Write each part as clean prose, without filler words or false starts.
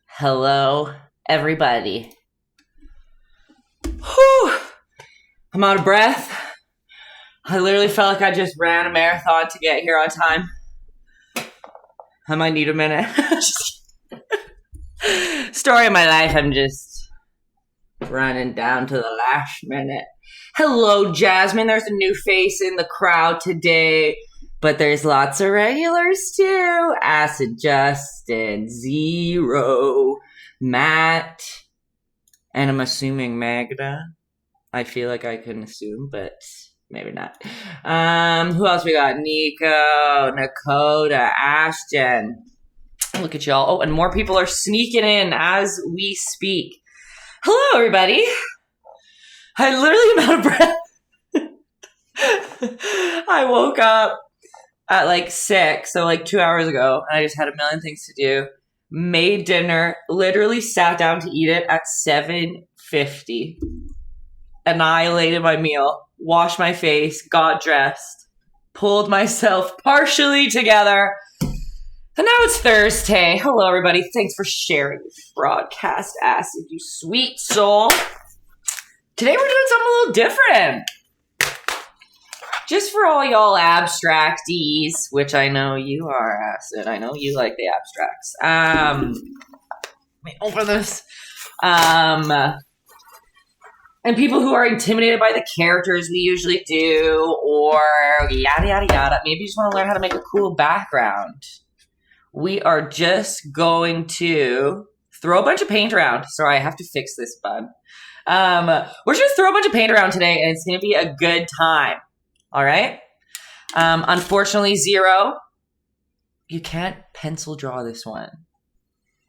Hello, everybody. Whew. I'm out of breath. I literally felt like I just ran a marathon to get here on time. I might need a minute. Story of my life, I'm just running down to the last minute. Hello, Jasmine. There's a new face in the crowd today, but there's lots of regulars too. Acid Justin, Zero, Matt, and I'm assuming Magda. I feel like I can assume, but maybe not. Who else we got? Nico, Nakota, Ashton. Look at y'all. Oh, and more people are sneaking in as we speak. Hello, everybody. I literally am out of breath. I woke up at like 6, so like 2 hours ago, and I just had a million things to do. Made dinner, literally sat down to eat it at 7:50. Annihilated my meal, washed my face, got dressed, pulled myself partially together. And now it's Thursday. Hello, everybody. Thanks for sharing this broadcast, Acid, you sweet soul. Today we're doing something a little different. Just for all y'all abstractees, which I know you are, Acid. I know you like the abstracts. Let me open this. And people who are intimidated by the characters we usually do, or yada, yada, yada. Maybe you just want to learn how to make a cool background. We are just going to throw a bunch of paint around. Sorry, I have to fix this bud. We're just going to throw a bunch of paint around today, and it's going to be a good time. All right? Unfortunately, Zero, you can't pencil draw this one.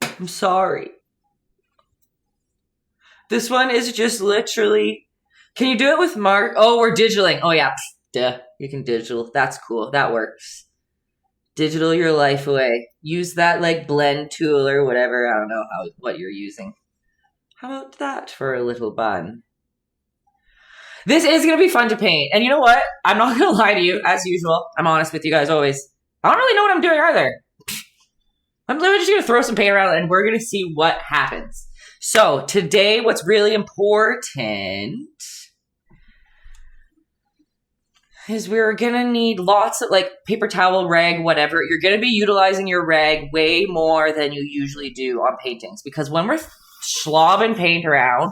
I'm sorry. This one is just literally... Can you do it with mark? Oh, we're digitaling. Oh, yeah. Duh. You can digital. That's cool. That works. Digital your life away. Use that like blend tool or whatever. I don't know what you're using. How about that for a little bun? This is going to be fun to paint. And you know what? I'm not going to lie to you, as usual. I'm honest with you guys always. I don't really know what I'm doing either. I'm literally just going to throw some paint around and we're going to see what happens. So today, what's really important is we're going to need lots of like paper towel, rag, whatever. You're going to be utilizing your rag way more than you usually do on paintings. Because when we're slobbing paint around,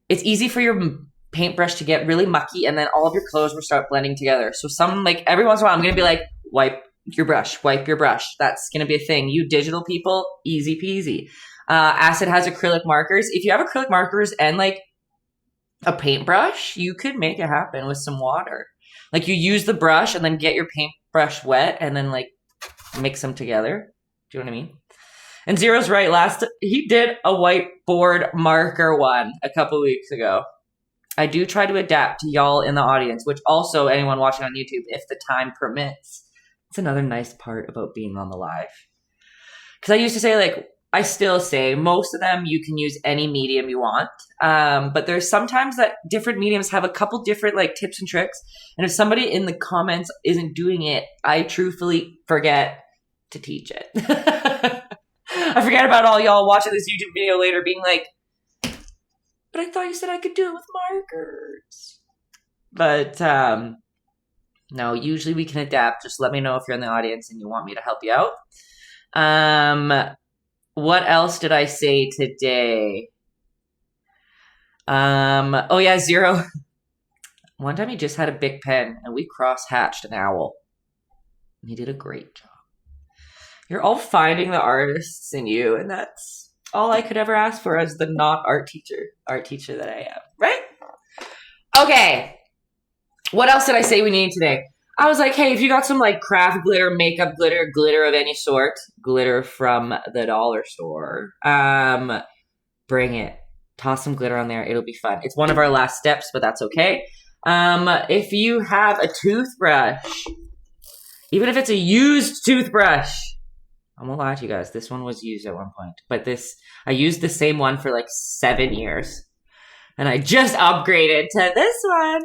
it's easy for your paintbrush to get really mucky and then all of your clothes will start blending together. So every once in a while, I'm going to be like, wipe your brush. That's going to be a thing. You digital people, easy peasy. Acid has acrylic markers. If you have acrylic markers and like a paintbrush, you could make it happen with some water. Like you use the brush and then get your paintbrush wet and then like mix them together. Do you know what I mean? And Zero's right. He did a whiteboard marker one a couple weeks ago. I do try to adapt to y'all in the audience, which also anyone watching on YouTube, if the time permits. It's another nice part about being on the live. Because I used to say, like, I still say, most of them you can use any medium you want. But there's sometimes that different mediums have a couple different, like, tips and tricks. And if somebody in the comments isn't doing it, I truthfully forget to teach it. I forget about all y'all watching this YouTube video later being like, but I thought you said I could do it with markers. But, no, usually we can adapt. Just let me know if you're in the audience and you want me to help you out. What else did I say today? Oh yeah, Zero. One time he just had a big pen and we cross-hatched an owl. And he did a great job. You're all finding the artists in you, and that's all I could ever ask for as the not art teacher that I am, right? Okay. What else did I say we need today? I was like, hey, if you got some like craft glitter, makeup glitter, glitter of any sort, glitter from the dollar store, bring it. Toss some glitter on there. It'll be fun. It's one of our last steps, but that's okay. If you have a toothbrush, even if it's a used toothbrush, I'm gonna lie to you guys. This one was used at one point, but I used the same one for like 7 years. And I just upgraded to this one.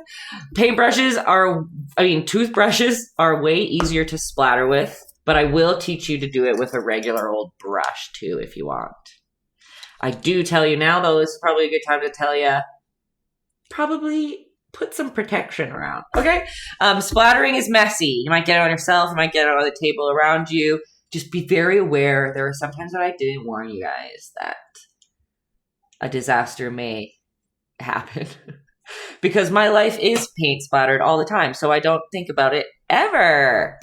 Toothbrushes are way easier to splatter with, but I will teach you to do it with a regular old brush too if you want. I do tell you now, though, this is probably a good time to tell you, probably put some protection around, okay? Splattering is messy. You might get it on yourself, you might get it on the table around you. Just be very aware. There are some times that I didn't warn you guys that a disaster may happen because my life is paint splattered all the time, so I don't think about it ever.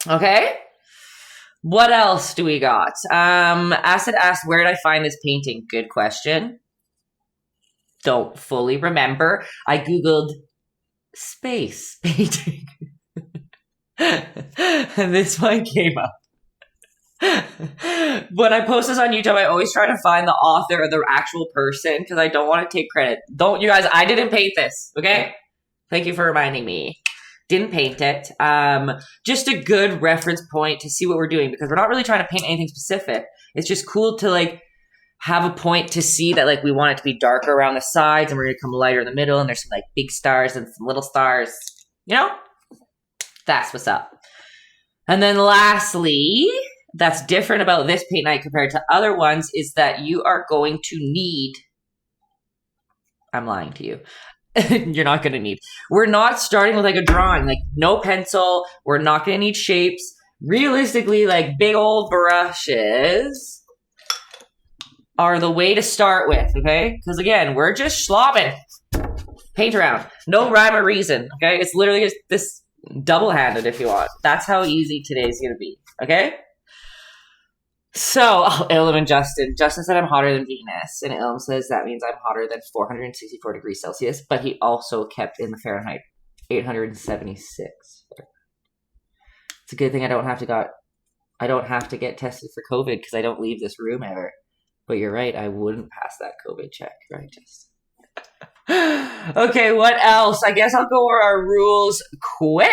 Okay, what else do we got? Acid asked, where did I find this painting? Good question. Don't fully remember. I googled space painting and this one came up. When I post this on YouTube, I always try to find the author or the actual person because I don't want to take credit. Don't, you guys, I didn't paint this, okay? Thank you for reminding me. Didn't paint it. Just a good reference point to see what we're doing because we're not really trying to paint anything specific. It's just cool to like have a point to see that like we want it to be darker around the sides and we're going to come lighter in the middle and there's some like big stars and some little stars. You know? That's what's up. And then lastly, that's different about this paint night compared to other ones is that you are going to need, I'm lying to you. You're not going to need, we're not starting with like a drawing, like no pencil. We're not going to need shapes. Realistically, like big old brushes are the way to start with, okay? Because again, we're just slobbing. Paint around. No rhyme or reason, okay? It's literally just this double-handed if you want. That's how easy today's going to be, okay? So, Ilham and Justin. Justin said I'm hotter than Venus, and Ilham says that means I'm hotter than 464 degrees Celsius, but he also kept in the Fahrenheit 876. It's a good thing I don't have to get tested for COVID because I don't leave this room ever. But you're right, I wouldn't pass that COVID check, right, Justin? Okay, what else? I guess I'll go over our rules quick,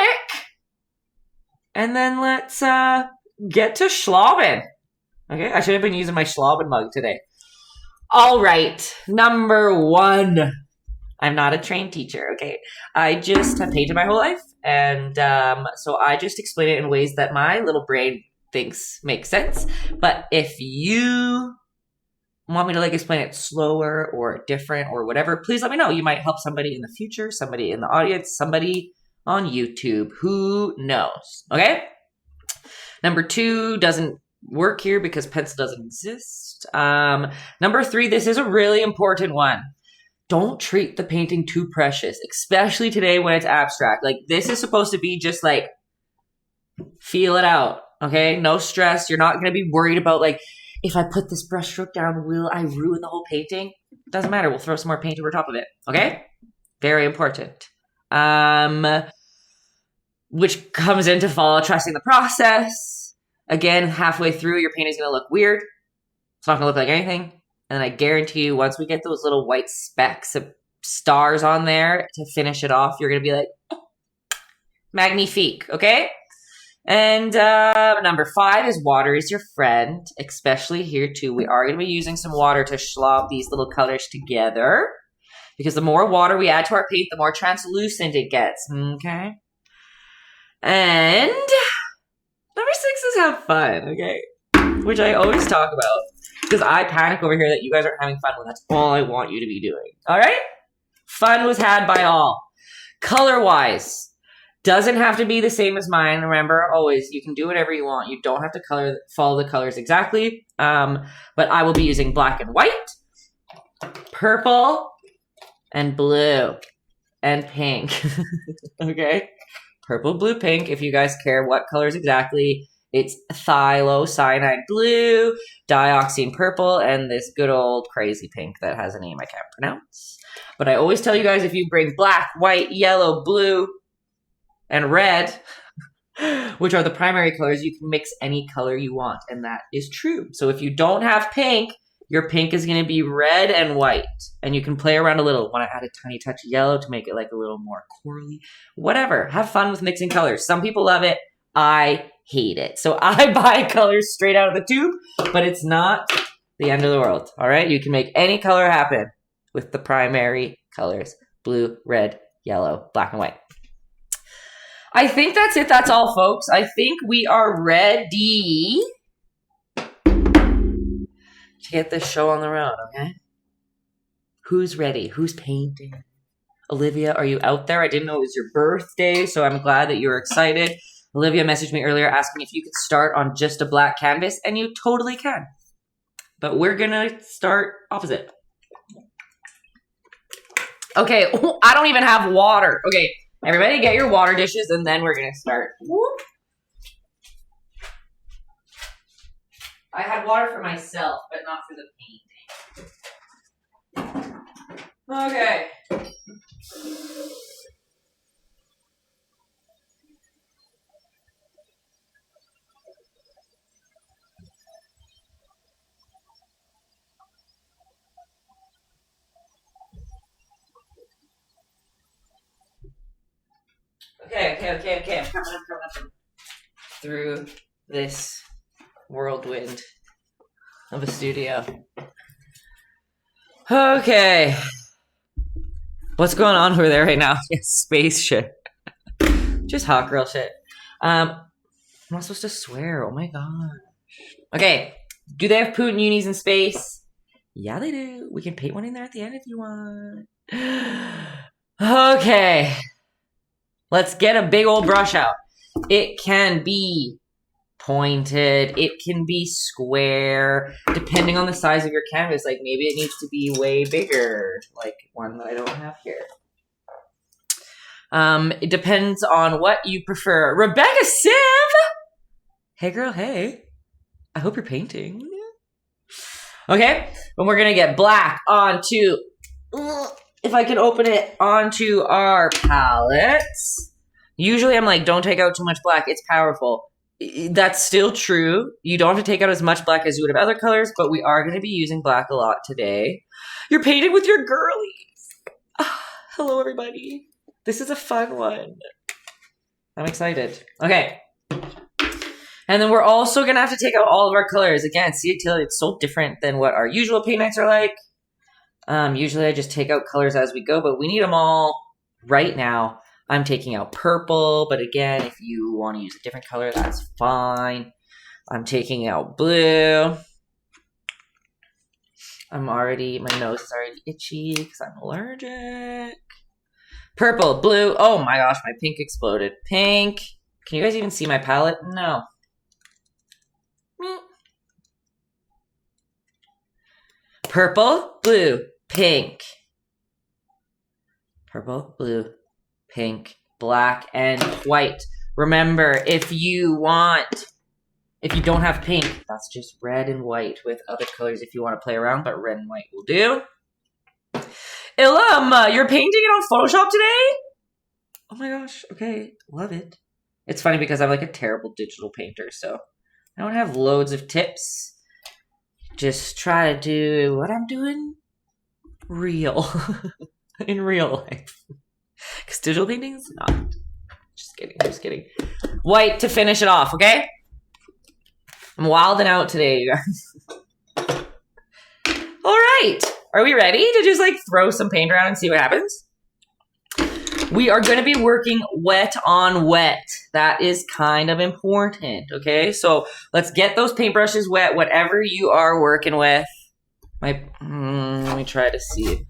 and then let's get to schlobbing. Okay, I should have been using my schlobbing mug today. All right, number 1. I'm not a trained teacher, okay? I just have painted my whole life, and so I just explain it in ways that my little brain thinks make sense. But if you want me to like explain it slower or different or whatever, please let me know. You might help somebody in the future, somebody in the audience, somebody on YouTube. Who knows? Okay? Number 2 doesn't work here because pencil doesn't exist. Number 3, this is a really important one. Don't treat the painting too precious, especially today when it's abstract. Like this is supposed to be just like feel it out. Okay? No stress. You're not going to be worried about like, if I put this brush stroke down, will I ruin the whole painting? Doesn't matter. We'll throw some more paint over top of it. Okay? Very important. Which comes into follow trusting the process. Again, halfway through, your painting is going to look weird. It's not going to look like anything. And I guarantee you, once we get those little white specks of stars on there to finish it off, you're going to be like, oh, magnifique. Okay? And number 5 is water is your friend, especially here too. We are going to be using some water to schlob these little colors together because the more water we add to our paint, the more translucent it gets, okay? And number 6 is have fun, okay? Which I always talk about because I panic over here that you guys aren't having fun when that's all I want you to be doing, all right? Fun was had by all. Color-wise. Doesn't have to be the same as mine. Remember, always, you can do whatever you want. You don't have to follow the colors exactly. But I will be using black and white, purple, and blue, and pink. Okay? Purple, blue, pink. If you guys care what colors exactly, it's thiocyanide blue, dioxine purple, and this good old crazy pink that has a name I can't pronounce. But I always tell you guys, if you bring black, white, yellow, blue, and red, which are the primary colors, you can mix any color you want, and that is true. So if you don't have pink, your pink is going to be red and white, and you can play around a little. Want to add a tiny touch of yellow to make it like a little more corally? Whatever. Have fun with mixing colors. Some people love it. I hate it. So I buy colors straight out of the tube, but it's not the end of the world. All right, you can make any color happen with the primary colors: blue, red, yellow, black, and white. I think that's it. That's all, folks. I think we are ready to get this show on the road, okay? Who's ready? Who's painting? Olivia, are you out there? I didn't know it was your birthday, so I'm glad that you're excited. Olivia messaged me earlier asking if you could start on just a black canvas, and you totally can. But we're going to start opposite. Okay, I don't even have water. Okay, everybody get your water dishes, and then we're going to start. Whoop. I had water for myself, but not for the painting. Okay. Okay. I'm coming up through this whirlwind of a studio. Okay. What's going on over there right now? Space shit. Just hot girl shit. I'm not supposed to swear. Oh my gosh. Okay. Do they have Putin unis in space? Yeah, they do. We can paint one in there at the end if you want. Okay. Let's get a big old brush out. It can be pointed. It can be square. Depending on the size of your canvas. Like maybe it needs to be way bigger. Like one that I don't have here. It depends on what you prefer. Rebecca Siv! Hey girl, hey. I hope you're painting. Okay, and we're gonna get black onto, if I can open it, onto our palettes. Usually I'm like, don't take out too much black, it's powerful. That's still true. You don't have to take out as much black as you would have other colors, but we are gonna be using black a lot today. You're painting with your girlies. Hello everybody. This is a fun one. I'm excited. Okay. And then we're also going to have to take out all of our colors. Again, see, it's so different than what our usual paint nights are like. Usually I just take out colors as we go, but we need them all right now. I'm taking out purple, but again, if you want to use a different color, that's fine. I'm taking out blue. My nose is already itchy because I'm allergic. Purple, blue. Oh my gosh, my pink exploded. Pink. Can you guys even see my palette? No. Purple, blue, pink. Purple, blue, pink, black, and white. Remember, if you don't have pink, that's just red and white with other colors if you want to play around, but red and white will do. Ilham, you're painting it on Photoshop today? Oh my gosh, okay, love it. It's funny because I'm like a terrible digital painter, so I don't have loads of tips. Just try to do what I'm doing real. In real life. Because digital painting is not. Just kidding. White to finish it off, okay? I'm wilding out today, you guys. Alright. Are we ready to just like throw some paint around and see what happens? We are going to be working wet on wet. That is kind of important, okay? So let's get those paintbrushes wet, whatever you are working with. Let me try to see.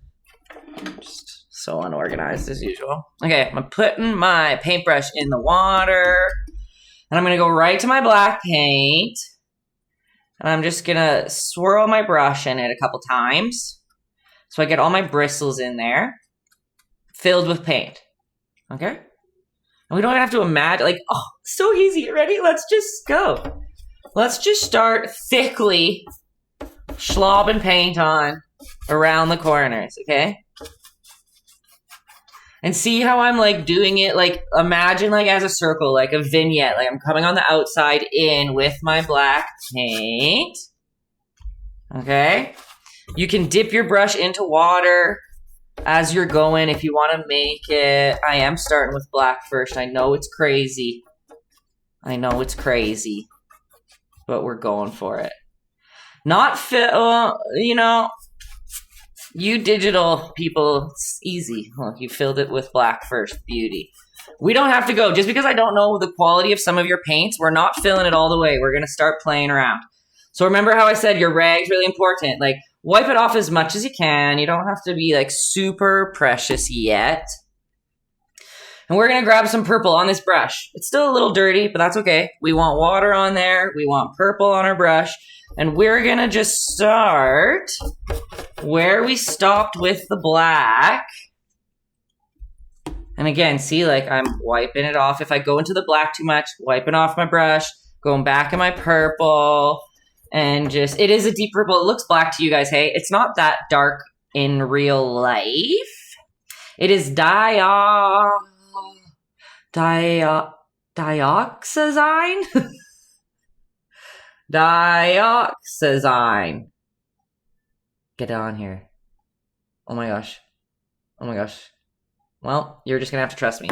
I'm just so unorganized as usual. Okay, I'm putting my paintbrush in the water. And I'm going to go right to my black paint. And I'm just going to swirl my brush in it a couple times. So I get all my bristles in there. Filled with paint. Okay? And we don't have to imagine, like, oh, so easy. Ready? Let's just go. Let's just start thickly slobbing paint on around the corners, okay? And see how I'm, like, doing it, like, imagine, like, as a circle, like a vignette. Like, I'm coming on the outside in with my black paint. Okay? You can dip your brush into water as you're going if you want to make it. I am starting with black first. I know it's crazy. I know it's crazy, but we're going for it. Not you know, you digital people, it's easy. Look, you filled it with black first. Beauty. We don't have to go. Just because I don't know the quality of some of your paints, we're not filling it all the way. We're going to start playing around. So remember how I said your rag's really important. Like, wipe it off as much as you can. You don't have to be, like, super precious yet. And we're going to grab some purple on this brush. It's still a little dirty, but that's okay. We want water on there. We want purple on our brush. And we're going to just start where we stopped with the black. And again, see, like, I'm wiping it off. If I go into the black too much, wiping off my brush, going back in my purple, and just, it is a deep purple. It looks black to you guys, hey? It's not that dark in real life. It is dioxazine? Dioxazine. Get it on here. Oh my gosh. Oh my gosh. Well, you're just gonna have to trust me.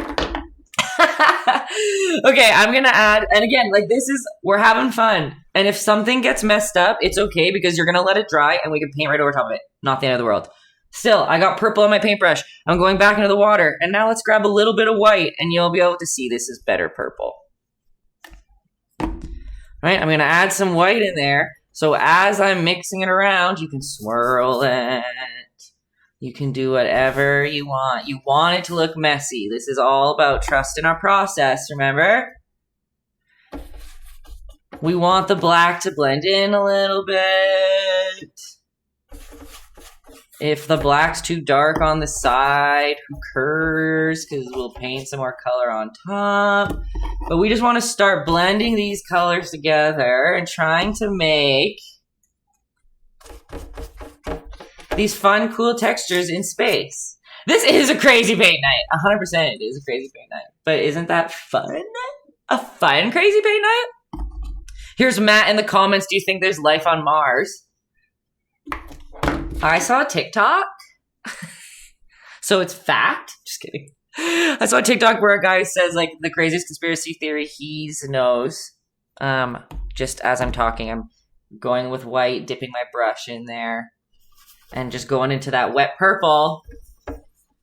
Okay, I'm gonna add, and again, like, this is, we're having fun. And if something gets messed up, it's okay because you're gonna let it dry and we can paint right over top of it. Not the end of the world. Still, I got purple on my paintbrush. I'm going back into the water. And now let's grab a little bit of white and you'll be able to see this is better purple. All right, I'm gonna add some white in there. So as I'm mixing it around, you can swirl it. You can do whatever you want. You want it to look messy. This is all about trusting our process, remember? We want the black to blend in a little bit. If the black's too dark on the side, who cares? Because we'll paint some more color on top. But we just want to start blending these colors together and trying to make these fun, cool textures in space. This is a crazy paint night. 100% it is a crazy paint night. But isn't that fun? A fun, crazy paint night? Here's Matt in the comments. Do you think there's life on Mars? I saw a TikTok. So it's fact. Just kidding. I saw a TikTok where a guy says, like, the craziest conspiracy theory he knows. Just as I'm talking, I'm going with white, dipping my brush in there. And just going into that wet purple.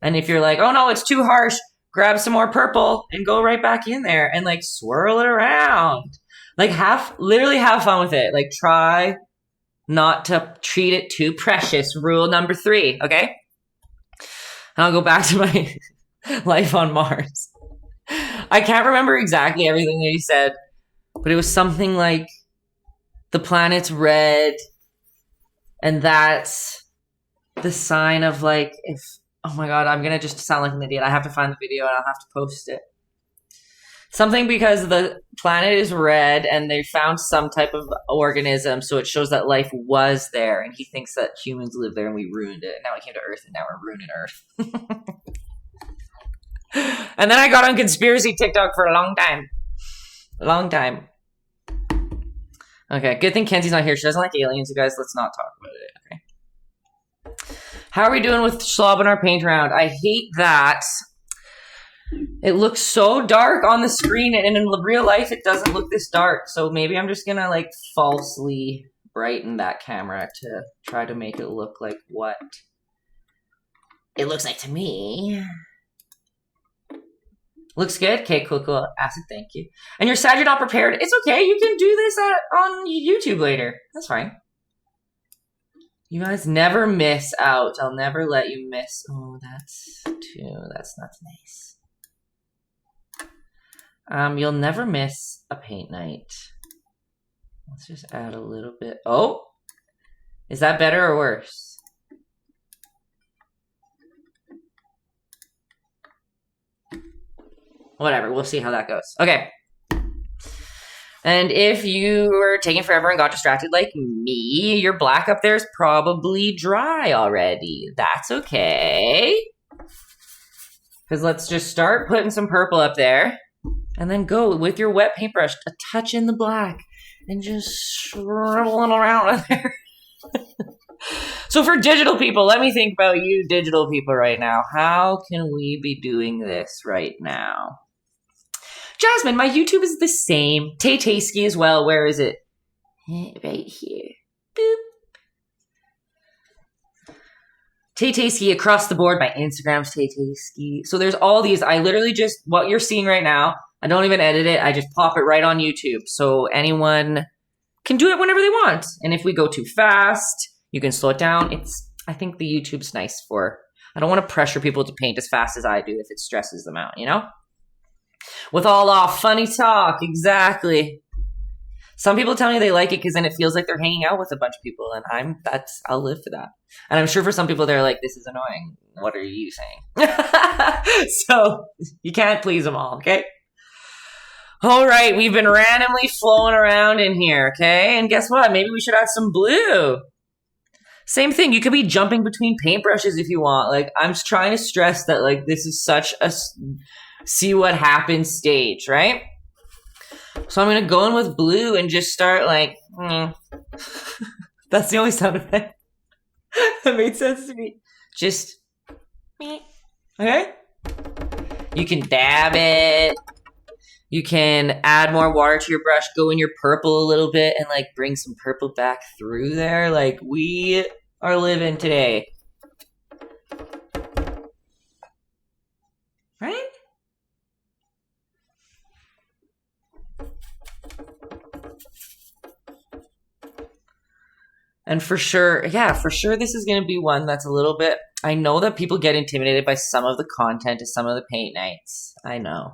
And if you're like, oh no, it's too harsh, grab some more purple and go right back in there and, like, swirl it around. Like, literally have fun with it. Like, try not to treat it too precious. Rule number 3, okay? And I'll go back to my life on Mars. I can't remember exactly everything that he said, but it was something like the planet's red, and that's the sign of, like, if, oh my god, I'm gonna just sound like an idiot. I have to find the video and I'll have to post it. Something because the planet is red and they found some type of organism, so it shows that life was there, and he thinks that humans live there and we ruined it. Now we came to Earth and now we're ruining Earth. And then I got on conspiracy TikTok for a long time. A long time. Okay, good thing Kenzie's not here. She doesn't like aliens, you guys. Let's not talk about it, okay? How are we doing with slobbing our paint around? I hate that. It looks so dark on the screen, and in real life, it doesn't look this dark. So maybe I'm just gonna, like, falsely brighten that camera to try to make it look like what it looks like to me. Looks good? Okay, cool, cool. Acid, thank you. And you're sad you're not prepared? It's okay. You can do this on YouTube later. That's fine. You guys never miss out. I'll never let you miss. Oh, that's nice. You'll never miss a paint night. Let's just add a little bit. Oh, is that better or worse? Whatever, we'll see how that goes. Okay. And if you were taking forever and got distracted like me, your black up there is probably dry already. That's okay. Because let's just start putting some purple up there. And then go with your wet paintbrush, a touch in the black. And just swirling around there. So for digital people, let me think about you digital people right now. How can we be doing this right now? Jasmine, my YouTube is the same. Taytayski as well. Where is it? Right here. Boop. Taytayski across the board. My Instagram's Taytayski. So there's all these. I literally just, what you're seeing right now, I don't even edit it. I just pop it right on YouTube. So anyone can do it whenever they want. And if we go too fast, you can slow it down. I think the YouTube's nice for, I don't want to pressure people to paint as fast as I do if it stresses them out, you know? With all off, funny talk, exactly. Some people tell me they like it because then it feels like they're hanging out with a bunch of people, and I'll live for that. And I'm sure for some people they're like, this is annoying. What are you saying? So you can't please them all, okay? All right, we've been randomly flowing around in here, okay? And guess what? Maybe we should add some blue. Same thing. You could be jumping between paintbrushes if you want. Like, I'm just trying to stress that, like, this is such a see what happens stage, right? So I'm going to go in with blue and just start like, That's the only sound effect that made sense to me. Just, okay? You can dab it. You can add more water to your brush, go in your purple a little bit and like bring some purple back through there. Like we are living today. Right? And for sure, this is going to be one that's a little bit, I know that people get intimidated by some of the content of some of the paint nights. I know.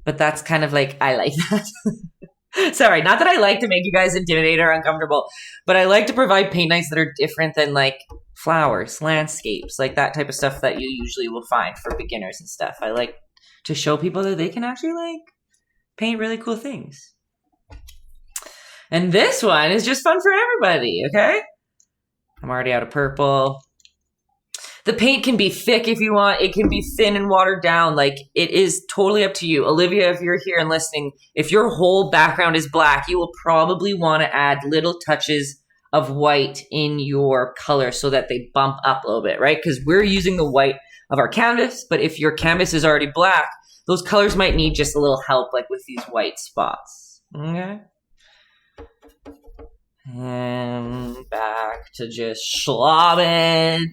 But that's kind of like, I like that. Sorry, not that I like to make you guys intimidated or uncomfortable, but I like to provide paint nights that are different than like flowers, landscapes, like that type of stuff that you usually will find for beginners and stuff. I like to show people that they can actually like paint really cool things. And this one is just fun for everybody, okay? I'm already out of purple. The paint can be thick if you want. It can be thin and watered down. Like, it is totally up to you. Olivia, if you're here and listening, if your whole background is black, you will probably want to add little touches of white in your color so that they bump up a little bit, right? Because we're using the white of our canvas, but if your canvas is already black, those colors might need just a little help, like with these white spots, okay? And back to just slobbing.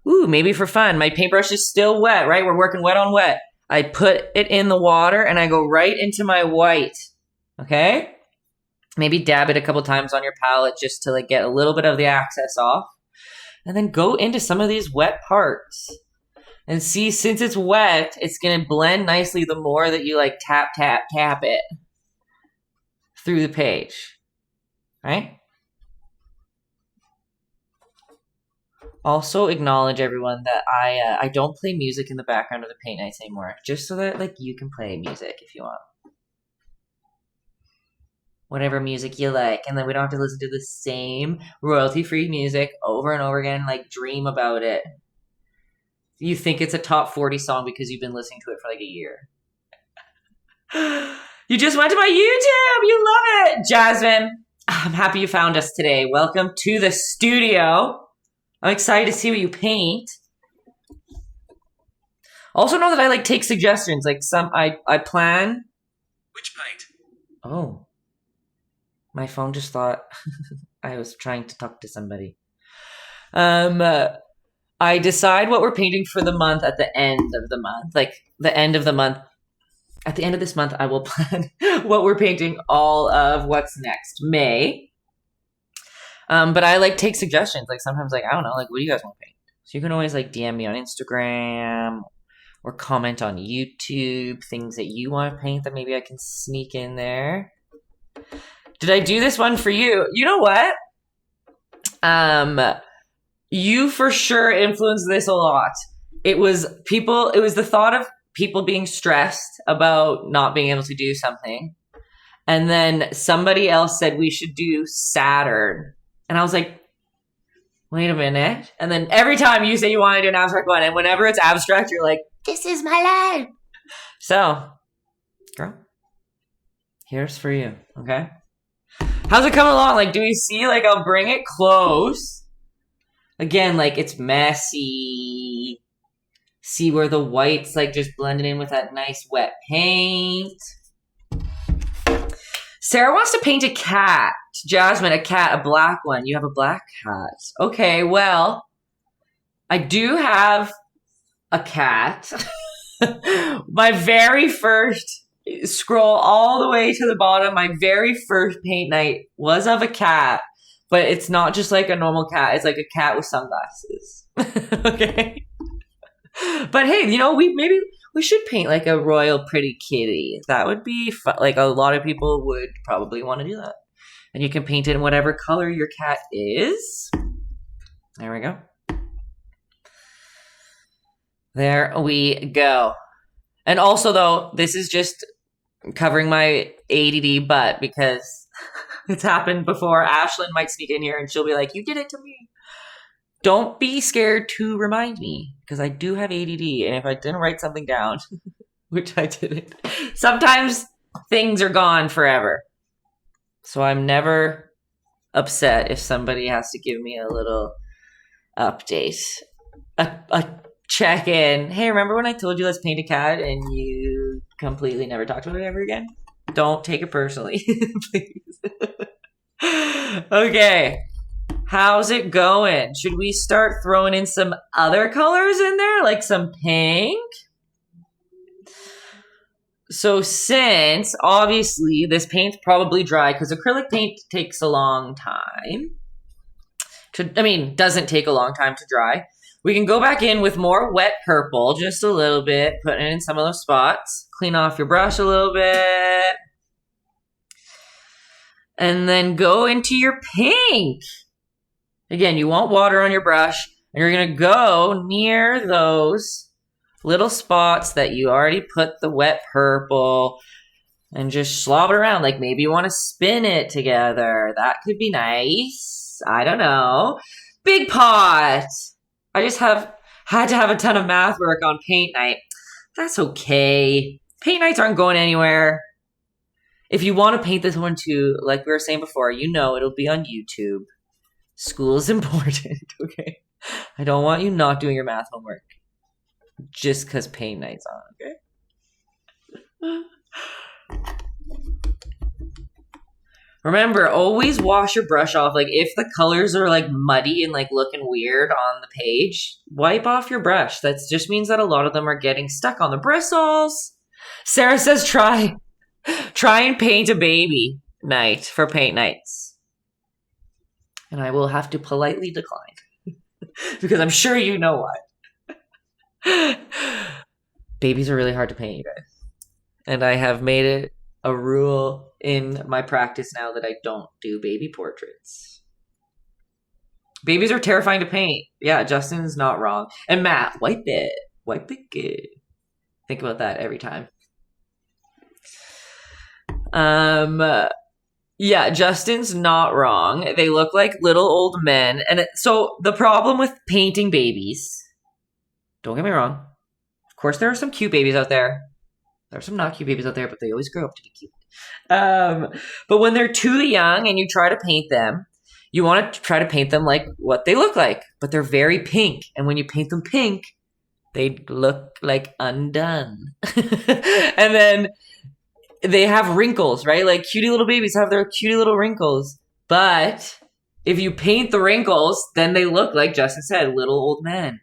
Ooh, maybe for fun. My paintbrush is still wet, right? We're working wet on wet. I put it in the water and I go right into my white. Okay? Maybe dab it a couple times on your palette just to like get a little bit of the excess off. And then go into some of these wet parts. And see, since it's wet, it's going to blend nicely the more that you like tap, tap, tap it through the page. Right? Also acknowledge everyone that I don't play music in the background of the paint nights anymore, just so that like you can play music if you want. Whatever music you like, and then we don't have to listen to the same royalty-free music over and over again, like dream about it. You think it's a top 40 song because you've been listening to it for like a year. You just went to my YouTube! You love it! Jasmine, I'm happy you found us today. Welcome to the studio. I'm excited to see what you paint. Also know that I like take suggestions. Like I plan. Which paint? Oh. My phone just thought I was trying to talk to somebody. I decide what we're painting for the month at the end of the month. Like the end of the month. At the end of this month, I will plan what we're painting all of what's next. May. But I like take suggestions. Like sometimes like, I don't know, like what do you guys want to paint? So you can always like DM me on Instagram or comment on YouTube, things that you want to paint that maybe I can sneak in there. Did I do this one for you? You know what? You for sure influenced this a lot. It was the thought of people being stressed about not being able to do something. And then somebody else said we should do Saturn. And I was like, wait a minute. And then every time you say you want to do an abstract one, and whenever it's abstract, you're like, this is my life. So, girl, here's for you, okay? How's it coming along? Like, do we see, like, I'll bring it close. Again, like, it's messy. See where the white's like just blended in with that nice wet paint. Sarah wants to paint a cat. Jasmine, a cat, a black one. You have a black cat. Okay, well, I do have a cat. My very first, scroll all the way to the bottom, my very first paint night was of a cat, but it's not just like a normal cat. It's like a cat with sunglasses. Okay. But hey, you know, maybe we should paint like a royal pretty kitty. That would be fun. Like a lot of people would probably want to do that. And you can paint it in whatever color your cat is. There we go. There we go. And also though, this is just covering my ADD butt because it's happened before. Ashlyn might sneak in here and she'll be like, you did it to me. Don't be scared to remind me because I do have ADD. And if I didn't write something down, which I didn't, sometimes things are gone forever. So I'm never upset if somebody has to give me a little update, a check-in. Hey, remember when I told you let's paint a cat and you completely never talked about it ever again? Don't take it personally, please. Okay. How's it going? Should we start throwing in some other colors in there, like some pink? So since, obviously, this paint's probably dry, because acrylic paint takes a long time. Doesn't take a long time to dry. We can go back in with more wet purple, just a little bit, putting it in some of those spots. Clean off your brush a little bit. And then go into your pink. Again, you want water on your brush, and you're going to go near those little spots that you already put the wet purple and just slob it around. Like maybe you want to spin it together. That could be nice. I don't know. Big pot. I just had to have a ton of math work on paint night. That's okay. Paint nights aren't going anywhere. If you want to paint this one too, like we were saying before, you know it'll be on YouTube. School is important, okay? I don't want you not doing your math homework just because paint night's on, okay? Remember, always wash your brush off. Like, if the colors are, like, muddy and, like, looking weird on the page, wipe off your brush. That just means that a lot of them are getting stuck on the bristles. Sarah says try and paint a baby night for paint nights. And I will have to politely decline. Because I'm sure you know why. Babies are really hard to paint, you guys. And I have made it a rule in my practice now that I don't do baby portraits. Babies are terrifying to paint. Yeah, Justin's not wrong. And Matt, wipe it. Wipe it good. Think about that every time. Yeah, Justin's not wrong. They look like little old men. And so the problem with painting babies, don't get me wrong. Of course, there are some cute babies out there. There are some not cute babies out there, but they always grow up to be cute. But when they're too young and you try to paint them, you want to try to paint them like what they look like. But they're very pink. And when you paint them pink, they look like undone. And then they have wrinkles, right? Like cutie little babies have their cutie little wrinkles. But if you paint the wrinkles, then they look like Justin said, little old men.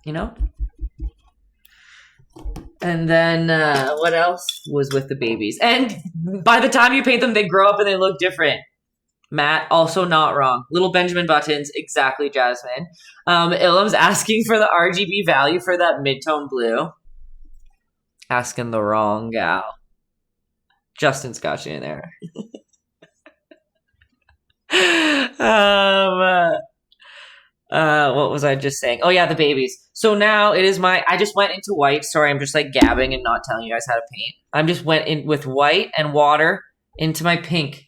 You know? And then what else was with the babies? And by the time you paint them, they grow up and they look different. Matt, also not wrong. Little Benjamin buttons, exactly, Jasmine. Ilham's asking for the RGB value for that mid-tone blue. Asking the wrong gal. Justin's got you in there. What was I just saying? Oh yeah, the babies. So now it is I just went into white. Sorry, I'm just like gabbing and not telling you guys how to paint. I just went in with white and water into my pink.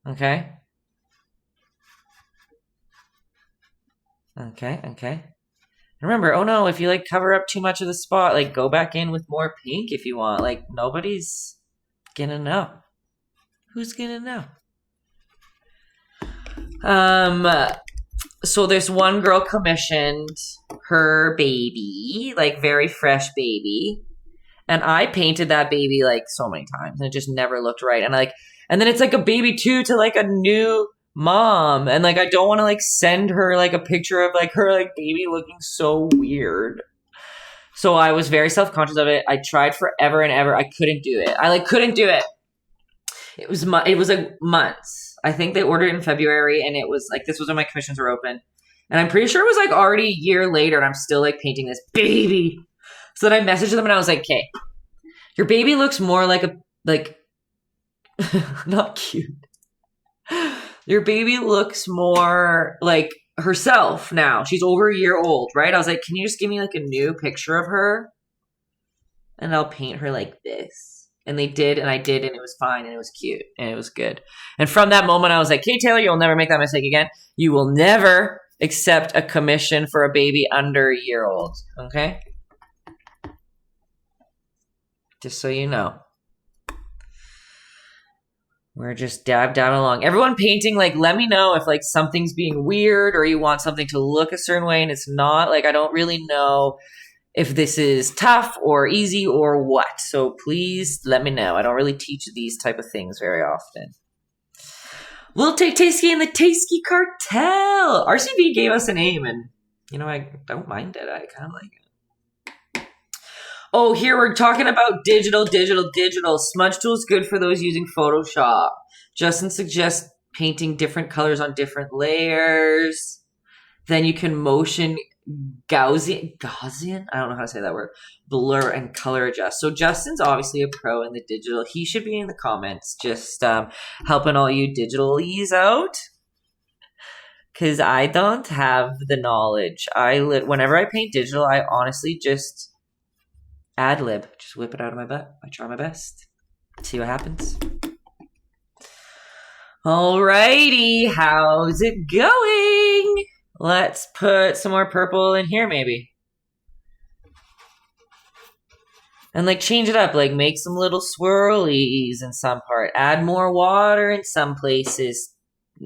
Okay. Okay. Remember, oh no, if you like cover up too much of the spot, like go back in with more pink if you want. Like nobody's gonna know. Who's gonna know? So there's one girl commissioned her baby, like very fresh baby. And I painted that baby like so many times and it just never looked right. And then it's like a baby too to like a new mom. And like I don't want to like send her like a picture of like her like baby looking so weird. So I was very self-conscious of it. I tried forever and ever. I couldn't do it. I like couldn't do it. It was like months. I think they ordered it in February and it was like this was when my commissions were open. And I'm pretty sure it was like already a year later and I'm still like painting this baby. So then I messaged them and I was like, okay, your baby looks more like not cute. Your baby looks more like herself now. She's over a year old, right? I was like, can you just give me like a new picture of her? And I'll paint her like this. And they did, and I did, and it was fine, and it was cute, and it was good. And from that moment, I was like, hey, Taylor, you'll never make that mistake again. You will never accept a commission for a baby under a year old, okay? Just so you know. We're just dabbing along. Everyone painting, like, let me know if, like, something's being weird or you want something to look a certain way and it's not. Like, I don't really know if this is tough or easy or what. So please let me know. I don't really teach these type of things very often. Little Taytayski and the Taytayski Cartel. RCB gave us a name and, you know, I don't mind it. I kind of like it. Oh, here we're talking about digital. Smudge tool is good for those using Photoshop. Justin suggests painting different colors on different layers. Then you can motion Gaussian, I don't know how to say that word, blur and color adjust. So Justin's obviously a pro in the digital. He should be in the comments just helping all you digitalies out. Because I don't have the knowledge. Whenever I paint digital, I honestly just ad lib, just whip it out of my butt. I try my best. See what happens. Alrighty, how's it going? Let's put some more purple in here, maybe. And like change it up, like make some little swirlies in some part. Add more water in some places.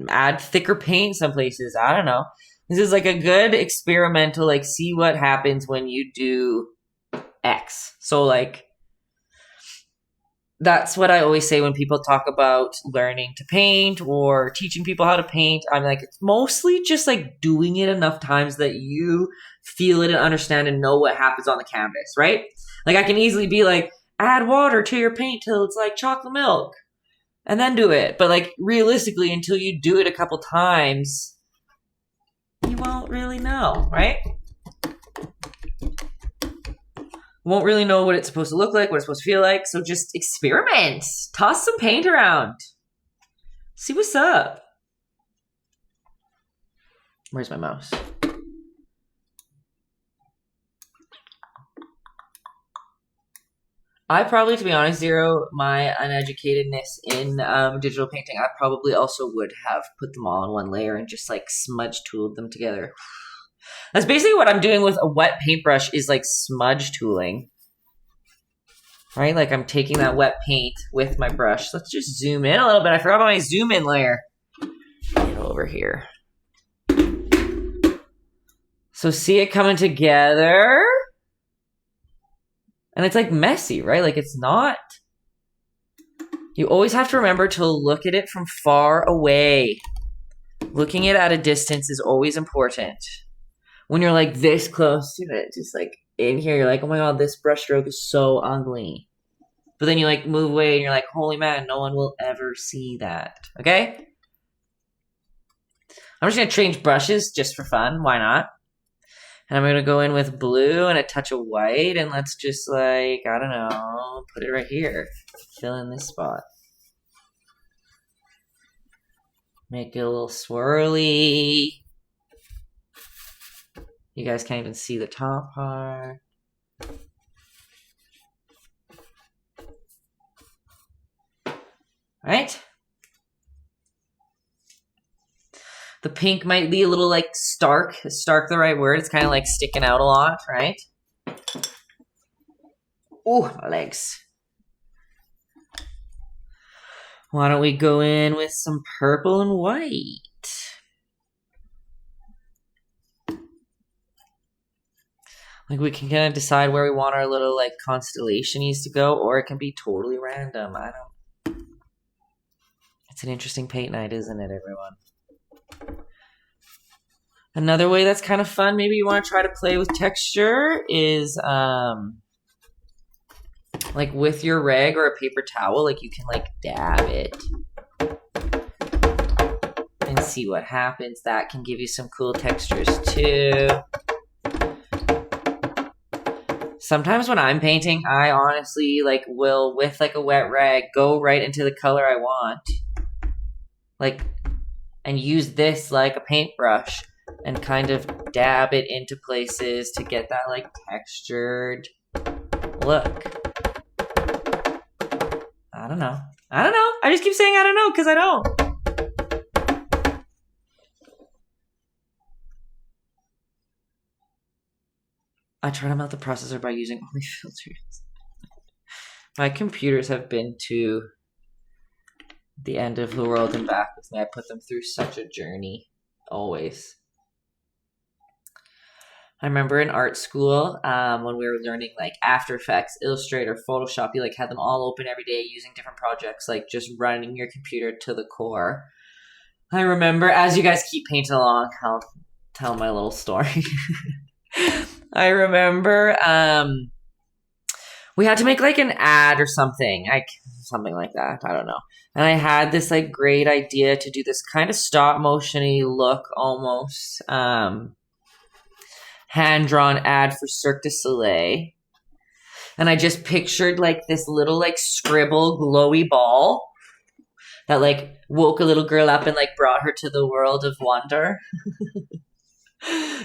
Add thicker paint in some places. I don't know. This is like a good experimental, like see what happens when you do X. So like that's what I always say when people talk about learning to paint or teaching people how to paint. I'm like, it's mostly just like doing it enough times that you feel it and understand and know what happens on the canvas, right? Like I can easily be like, add water to your paint till it's like chocolate milk and then do it. But like realistically, until you do it a couple times, you won't really know, right? Won't really know what it's supposed to look like, what it's supposed to feel like. So just experiment. Toss some paint around. See what's up. Where's my mouse? I probably, to be honest, Zero, my uneducatedness in digital painting, I probably also would have put them all in one layer and just like smudge tooled them together. That's basically what I'm doing with a wet paintbrush is like smudge tooling. Right? Like I'm taking that wet paint with my brush. Let's just zoom in a little bit. I forgot about my zoom in layer. Get over here. So see it coming together. And it's like messy, right? Like it's not. You always have to remember to look at it from far away. Looking at it at a distance is always important. When you're like this close to it, just like in here, you're like, oh my god, this brush stroke is so ugly. But then you like move away and you're like, holy man, no one will ever see that. Okay? I'm just gonna change brushes just for fun. Why not? And I'm gonna go in with blue and a touch of white and let's just like, I don't know, put it right here. Fill in this spot. Make it a little swirly. You guys can't even see the top part. Right? The pink might be a little like stark. Is stark the right word? It's kind of like sticking out a lot, right? Oh, my legs. Why don't we go in with some purple and white? Like we can kind of decide where we want our little like constellation-ies to go, or it can be totally random. I don't. It's an interesting paint night, isn't it, everyone? Another way that's kind of fun, maybe you want to try to play with texture, is like with your rag or a paper towel, like you can like dab it and see what happens. That can give you some cool textures too. Sometimes when I'm painting, I honestly like will, with like a wet rag, go right into the color I want, like, and use this like a paintbrush and kind of dab it into places to get that like textured look. I don't know. I just keep saying I don't know because I don't. I try to melt the processor by using only filters. My computers have been to the end of the world and back with me. I put them through such a journey, always. I remember in art school, when we were learning like After Effects, Illustrator, Photoshop, you like had them all open every day using different projects, like just running your computer to the core. I remember, as you guys keep painting along, I'll tell my little story. I remember we had to make like an ad or something, something like that. I don't know. And I had this like great idea to do this kind of stop motion-y look almost. Hand-drawn ad for Cirque du Soleil. And I just pictured like this little like scribble glowy ball that like woke a little girl up and like brought her to the world of wonder.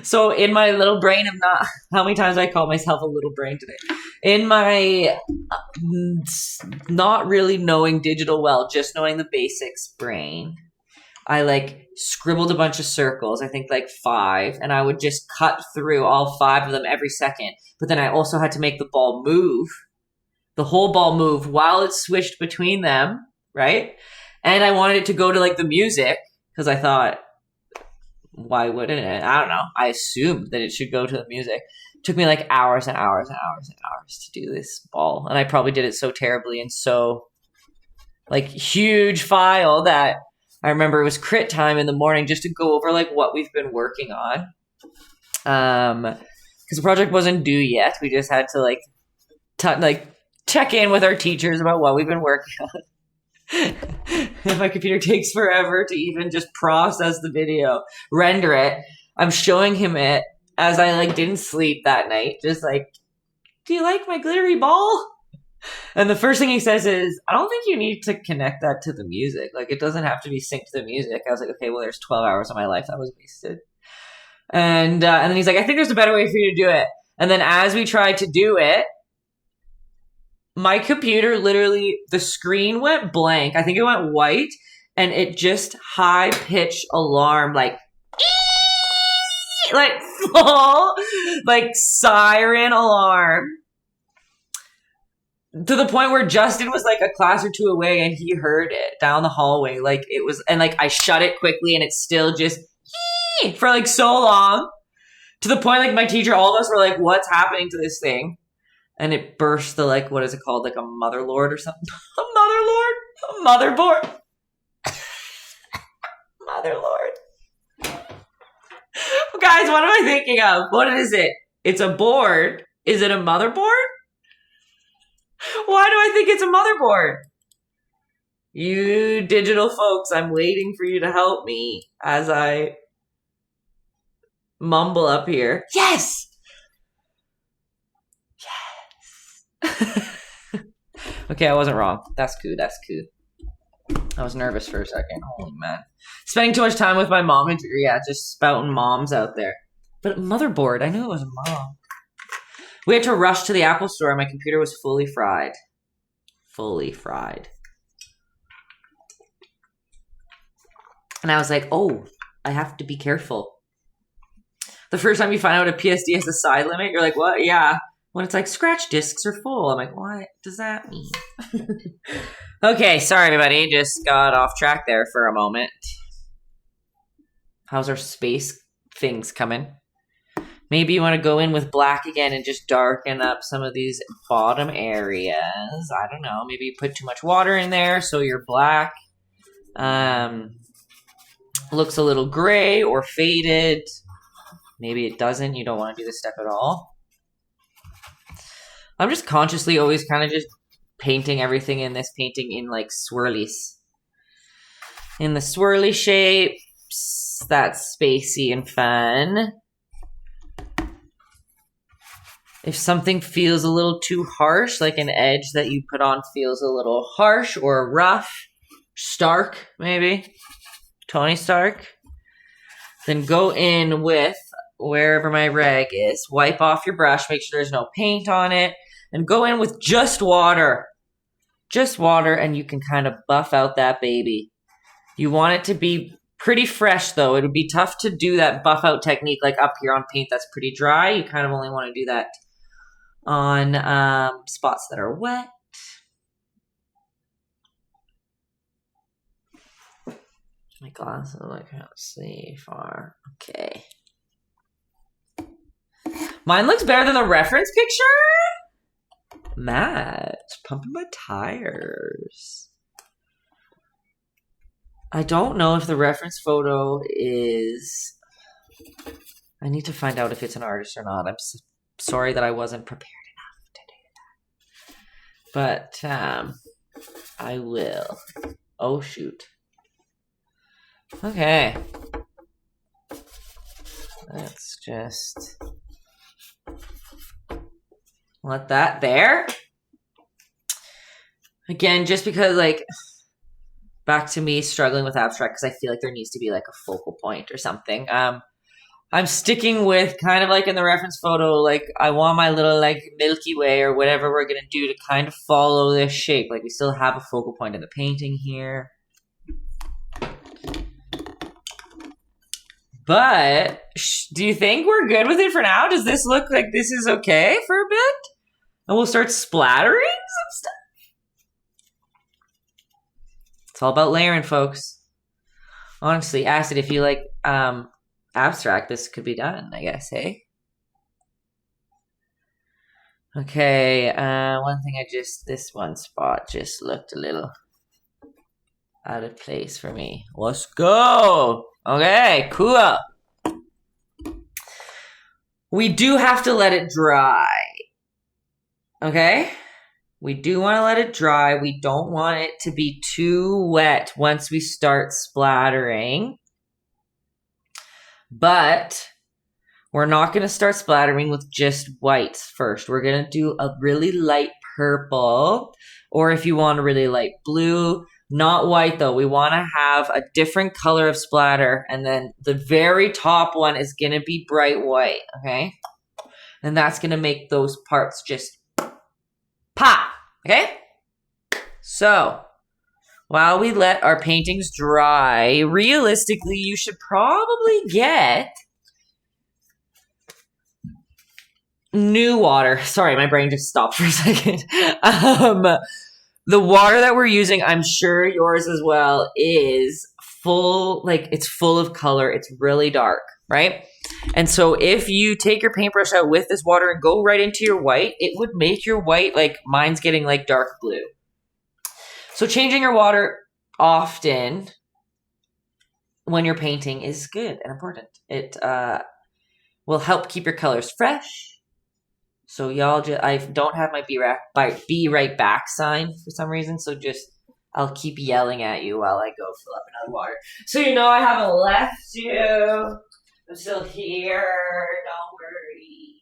So in my little brain of not, how many times I call myself a little brain today? In my not really knowing digital well, just knowing the basics brain, I like scribbled a bunch of circles, I think like 5, and I would just cut through all 5 of them every second. But then I also had to make the ball move, the whole ball move while it switched between them, right? And I wanted it to go to like the music because I thought, why wouldn't it? I don't know. I assumed that it should go to the music. It took me like hours and hours and hours and hours to do this ball. And I probably did it so terribly and so like huge file that I remember it was crit time in the morning just to go over like what we've been working on. Because the project wasn't due yet. We just had to like check in with our teachers about what we've been working on. And my computer takes forever to even just process the video, render it. I'm showing him it as I like didn't sleep that night. Just like, do you like my glittery ball? And the first thing he says is, I don't think you need to connect that to the music. Like, it doesn't have to be synced to the music. I was like, okay, well, there's 12 hours of my life that was wasted. And then he's like, I think there's a better way for you to do it. And then as we tried to do it, my computer literally, the screen went blank. I think it went white, and it just high-pitched alarm, like full, like siren alarm. To the point where Justin was like a class or two away and he heard it down the hallway. Like it was, and like I shut it quickly and it's still just for like so long. To the point like my teacher, all of us were like, what's happening to this thing? And it burst the like, what is it called? Like a motherlord or something? A motherlord? A motherboard? Motherlord. Guys, what am I thinking of? What is it? It's a board. Is it a motherboard? Why do I think it's a motherboard? You digital folks, I'm waiting for you to help me as I mumble up here. Yes! Yes! Okay, I wasn't wrong. That's cool, that's cool. I was nervous for a second. Holy man. Spending too much time with my mom and just spouting moms out there. But motherboard, I knew it was a mom. We had to rush to the Apple store and my computer was fully fried. Fully fried. And I was like, oh, I have to be careful. The first time you find out a PSD has a side limit, you're like, what? Yeah. When it's like, scratch discs are full. I'm like, what does that mean? Okay, sorry everybody. Just got off track there for a moment. How's our space things coming? Maybe you want to go in with black again and just darken up some of these bottom areas. I don't know. Maybe you put too much water in there, so your black looks a little gray or faded. Maybe it doesn't. You don't want to do this step at all. I'm just consciously always kind of just painting everything in this painting in like swirlies. In the swirly shapes, that's spacey and fun. If something feels a little too harsh, like an edge that you put on feels a little harsh or rough, Stark maybe, Tony Stark, then go in with wherever my rag is. Wipe off your brush, make sure there's no paint on it, and go in with just water. Just water, and you can kind of buff out that baby. You want it to be pretty fresh, though. It would be tough to do that buff out technique like up here on paint that's pretty dry. You kind of only want to do that on spots that are wet. My glasses, I can't see far. Okay. Mine looks better than the reference picture? Matt, pumping my tires. I don't know if the reference photo is... I need to find out if it's an artist or not. I'm sorry that I wasn't prepared enough to do that. But I will. Oh, shoot. Okay. Let's just let that there. Again, just because, like, back to me struggling with abstract because I feel like there needs to be, like, a focal point or something. I'm sticking with kind of like in the reference photo, like I want my little like Milky Way or whatever we're going to do to kind of follow this shape. Like we still have a focal point in the painting here. But do you think we're good with it for now? Does this look like this is okay for a bit? And we'll start splattering some stuff. It's all about layering, folks. Honestly, Acid, if you like abstract, this could be done, I guess, hey? Okay, one thing this one spot just looked a little out of place for me. Let's go! Okay, cool. We do have to let it dry. Okay? We do want to let it dry. We don't want it to be too wet once we start splattering. But we're not going to start splattering with just whites first. We're going to do a really light purple, or if you want a really light blue. Not white, though. We want to have a different color of splatter. And then the very top one is going to be bright white, okay? And that's going to make those parts just pop, okay? So, while we let our paintings dry, realistically, you should probably get new water. Sorry, my brain just stopped for a second. The water that we're using, I'm sure yours as well, is full, like it's full of color. It's really dark, right? And so if you take your paintbrush out with this water and go right into your white, it would make your white, like mine's getting like dark blue. So changing your water often when you're painting is good and important. It will help keep your colors fresh. So y'all I don't have my be right back sign for some reason. So I'll keep yelling at you while I go fill up another water. So you know I haven't left you. I'm still here. Don't worry.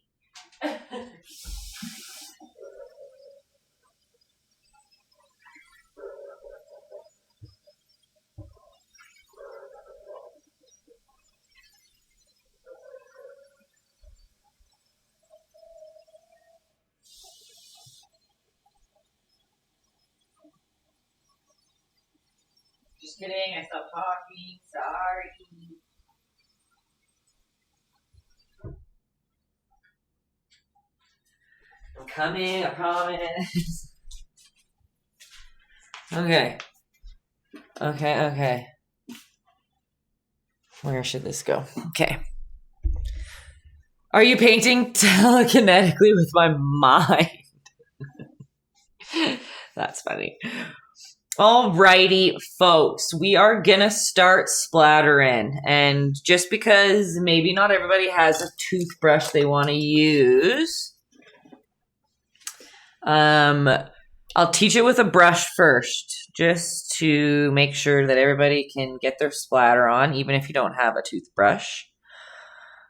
Just kidding, I stopped talking. Sorry. I'm coming, I promise. Okay. Okay. Where should this go? Okay. Are you painting telekinetically with my mind? That's funny. Alrighty, folks, we are gonna start splattering. And just because maybe not everybody has a toothbrush they want to use, I'll teach it with a brush first, just to make sure that everybody can get their splatter on, even if you don't have a toothbrush.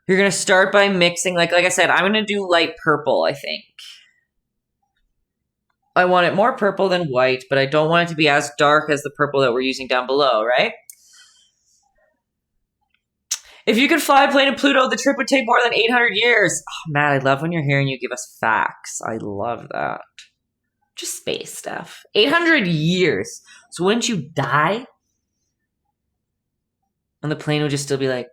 You're gonna start by mixing, like I said, I'm gonna do light purple, I think. I want it more purple than white, but I don't want it to be as dark as the purple that we're using down below, right? If you could fly a plane to Pluto, the trip would take more than 800 years. Oh, Matt, I love when you're here and you give us facts. I love that. Just space stuff. 800 years. So wouldn't you die? And the plane would just still be like...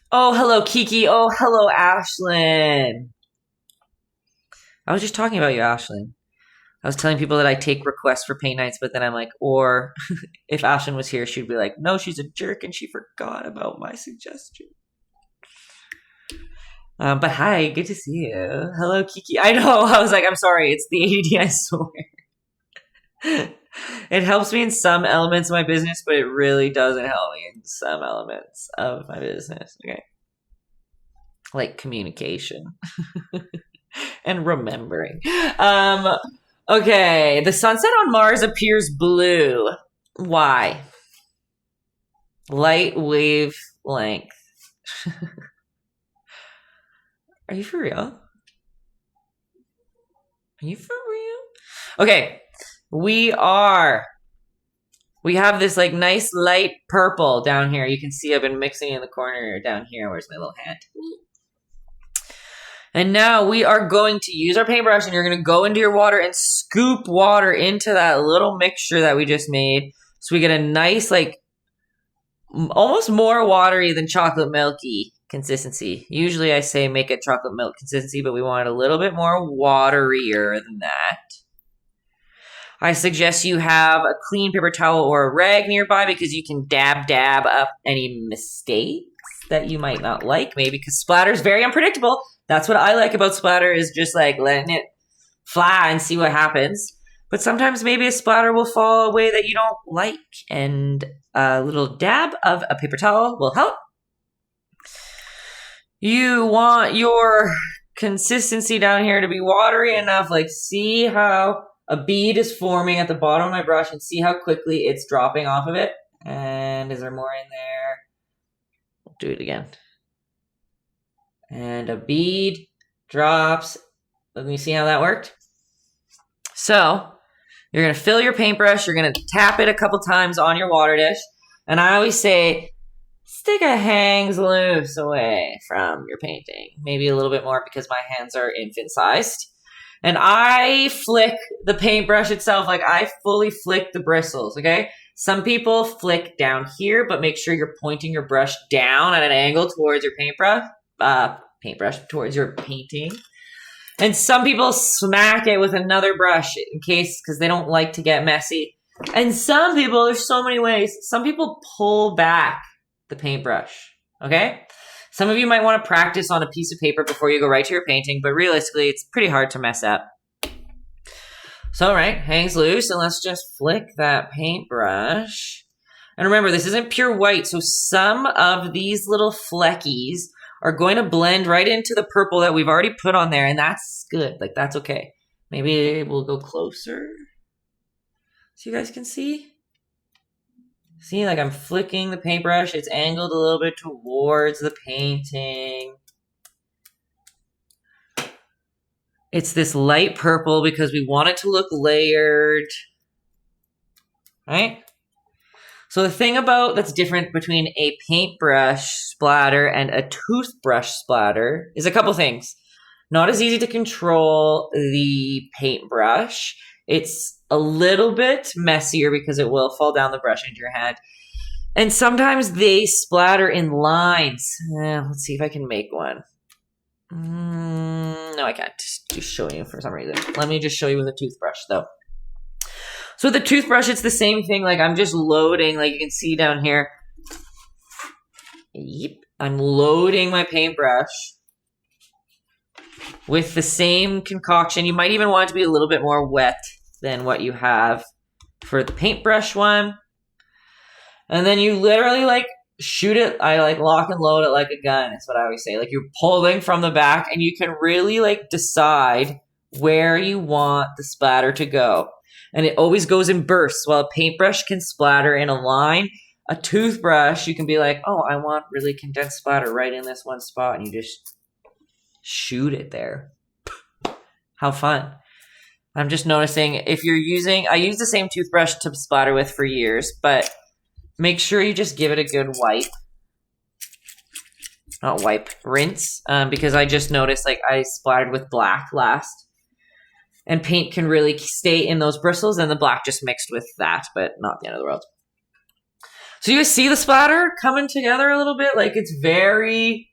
Oh, hello, Kiki. Oh, hello, Ashlyn. I was just talking about you, Ashlyn. I was telling people that I take requests for paint nights, but then I'm like, or if Ashlyn was here, she'd be like, no, she's a jerk and she forgot about my suggestion. But hi, good to see you. Hello, Kiki. I know. I was like, I'm sorry. It's the ADD, I swear. It helps me in some elements of my business, but it really doesn't help me in some elements of my business. Okay. Like communication and remembering. Okay. The sunset on Mars appears blue. Why? Light wavelength. Are you for real? Are you for real? Okay. We have this like nice light purple down here. You can see I've been mixing in the corner down here. Where's my little hand? And now we are going to use our paintbrush and you're going to go into your water and scoop water into that little mixture that we just made. So we get a nice, like, almost more watery than chocolate milky consistency. Usually I say make it chocolate milk consistency, but we want it a little bit more waterier than that. I suggest you have a clean paper towel or a rag nearby because you can dab up any mistakes that you might not like, maybe because splatter is very unpredictable. That's what I like about splatter, is just like letting it fly and see what happens. But sometimes maybe a splatter will fall away that you don't like, and a little dab of a paper towel will help. You want your consistency down here to be watery enough. Like, see how a bead is forming at the bottom of my brush and see how quickly it's dropping off of it. And is there more in there? We'll do it again. And a bead drops. Let me see how that worked. So you're going to fill your paintbrush. You're going to tap it a couple times on your water dish. And I always say, stick a hangs loose away from your painting. Maybe a little bit more because my hands are infant-sized. And I flick the paintbrush itself, like I fully flick the bristles, okay? Some people flick down here, but make sure you're pointing your brush down at an angle towards your paintbrush, towards your painting. And some people smack it with another brush in case, because they don't like to get messy. And some people, there's so many ways, some people pull back the paintbrush, okay? Some of you might want to practice on a piece of paper before you go right to your painting, but realistically, it's pretty hard to mess up. So, all right, hangs loose, and let's just flick that paintbrush. And remember, this isn't pure white, so some of these little fleckies are going to blend right into the purple that we've already put on there, and that's good. Like, that's okay. Maybe we'll go closer so you guys can see. See, like I'm flicking the paintbrush. It's angled a little bit towards the painting. It's this light purple because we want it to look layered. Right? So the thing that's different between a paintbrush splatter and a toothbrush splatter is a couple things. Not as easy to control the paintbrush. It's a little bit messier because it will fall down the brush into your hand. And sometimes they splatter in lines. Let's see if I can make one. No, I can't. Just showing you for some reason. Let me just show you with a toothbrush, though. So the toothbrush, it's the same thing. Like I'm just loading, like you can see down here. Yep. I'm loading my paintbrush with the same concoction. You might even want it to be a little bit more wet than what you have for the paintbrush one. And then you literally like shoot it. I like lock and load it like a gun. That's what I always say. Like you're pulling from the back and you can really like decide where you want the splatter to go. And it always goes in bursts. While a paintbrush can splatter in a line, a toothbrush, you can be like, oh, I want really condensed splatter right in this one spot. And you just shoot it there. How fun. I'm just noticing if you're using, I use the same toothbrush to splatter with for years, but make sure you just give it a good wipe. Not wipe, rinse. Because I just noticed like I splattered with black last. And paint can really stay in those bristles, and the black just mixed with that, but not the end of the world. So you guys see the splatter coming together a little bit? Like it's very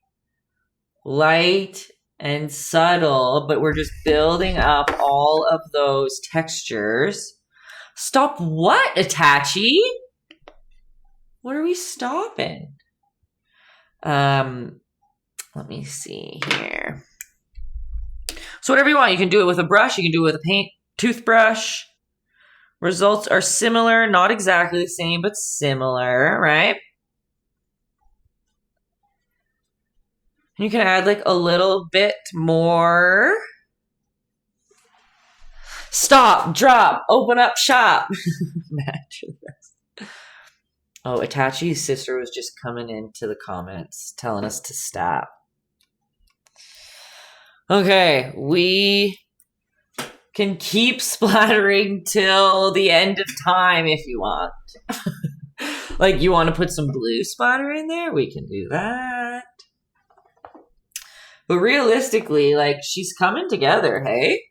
light and subtle, but we're just building up all of those textures. Stop what, Itachi? What are we stopping? Let me see here. So whatever you want, you can do it with a brush, you can do it with a paint toothbrush. Results are similar, not exactly the same, but similar, right? You can add like a little bit more. Stop, drop, open up shop. Imagine this. Oh, Itachi's sister was just coming into the comments telling us to stop. Okay, we can keep splattering till the end of time if you want. Like, you want to put some blue splatter in there? We can do that. But realistically, like, she's coming together, hey?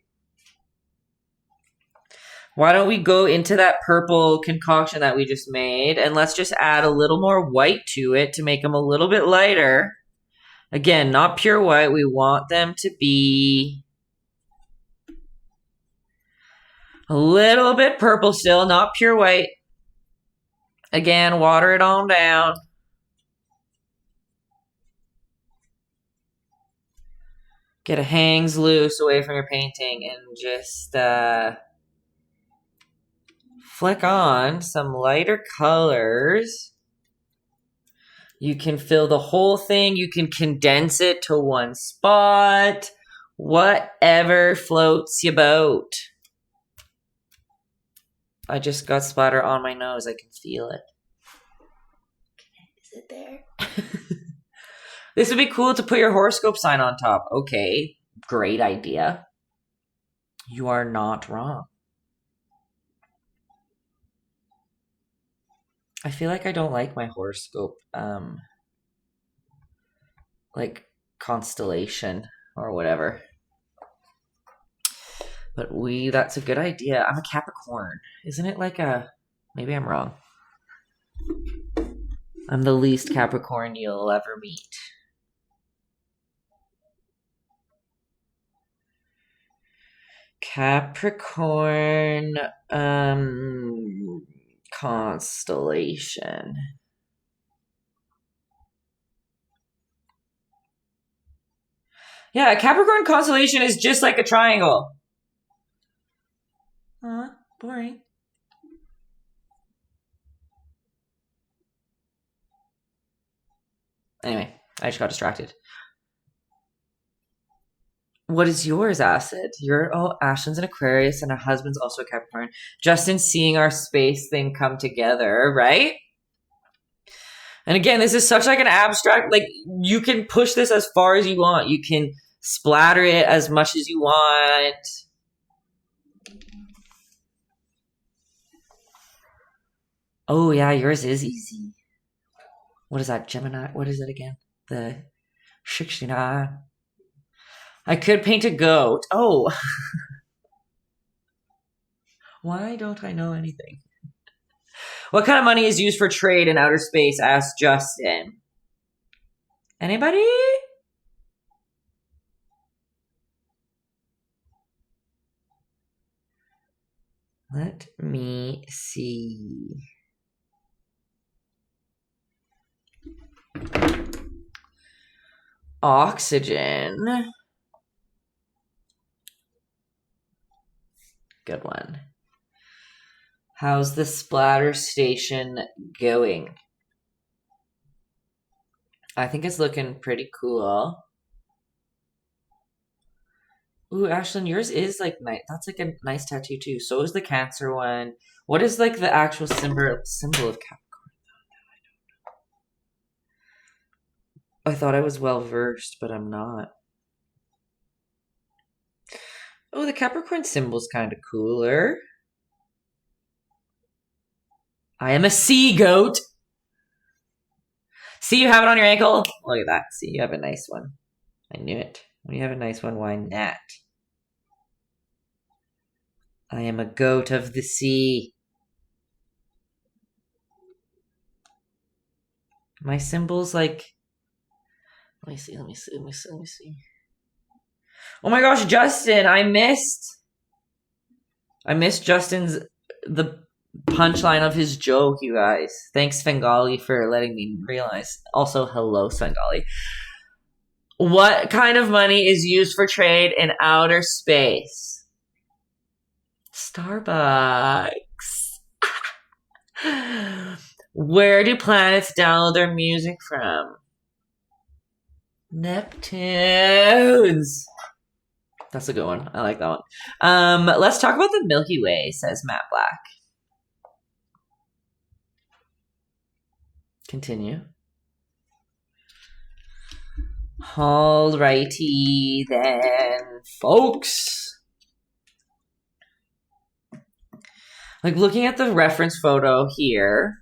Why don't we go into that purple concoction that we just made, and let's just add a little more white to it to make them a little bit lighter. Again, not pure white. We want them to be a little bit purple still, not pure white. Again, water it on down. Get a hangs loose away from your painting and just flick on some lighter colors. You can fill the whole thing. You can condense it to one spot. Whatever floats your boat. I just got splatter on my nose. I can feel it. Is it there? This would be cool to put your horoscope sign on top. Okay, great idea. You are not wrong. I feel like I don't like my horoscope, like constellation or whatever. But that's a good idea. I'm a Capricorn. Isn't it like maybe I'm wrong. I'm the least Capricorn you'll ever meet. Capricorn, constellation. Yeah, a Capricorn constellation is just like a triangle. Boring. Anyway, I just got distracted. What is yours, Acid? Ashton's an Aquarius and her husband's also a Capricorn. Justin's seeing our space thing come together, right? And again, this is such like an abstract, like you can push this as far as you want. You can splatter it as much as you want. Oh yeah, yours is easy. What is that, Gemini? What is it again? The 69. I could paint a goat. Oh. Why don't I know anything? What kind of money is used for trade in outer space? Asked Justin. Anybody? Let me see. Oxygen. Good one. How's the splatter station going? I think it's looking pretty cool. Ooh, Ashlyn, yours is like nice. That's like a nice tattoo too. So is the Cancer one. What is like the actual symbol of Capricorn? I thought I was well versed, but I'm not. Oh, the Capricorn symbol's kind of cooler. I am a sea goat. See, you have it on your ankle. Look at that. See, you have a nice one. I knew it. When you have a nice one, why not? I am a goat of the sea. My symbol's like... Let me see. Oh my gosh, Justin, I missed Justin's... the punchline of his joke, you guys. Thanks, Svengali, for letting me realize. Also, hello, Svengali. What kind of money is used for trade in outer space? Starbucks. Where do planets download their music from? Neptunes. That's a good one. I like that one. Let's talk about the Milky Way, says Matt Black. Continue. Alrighty then, folks. Like, looking at the reference photo here,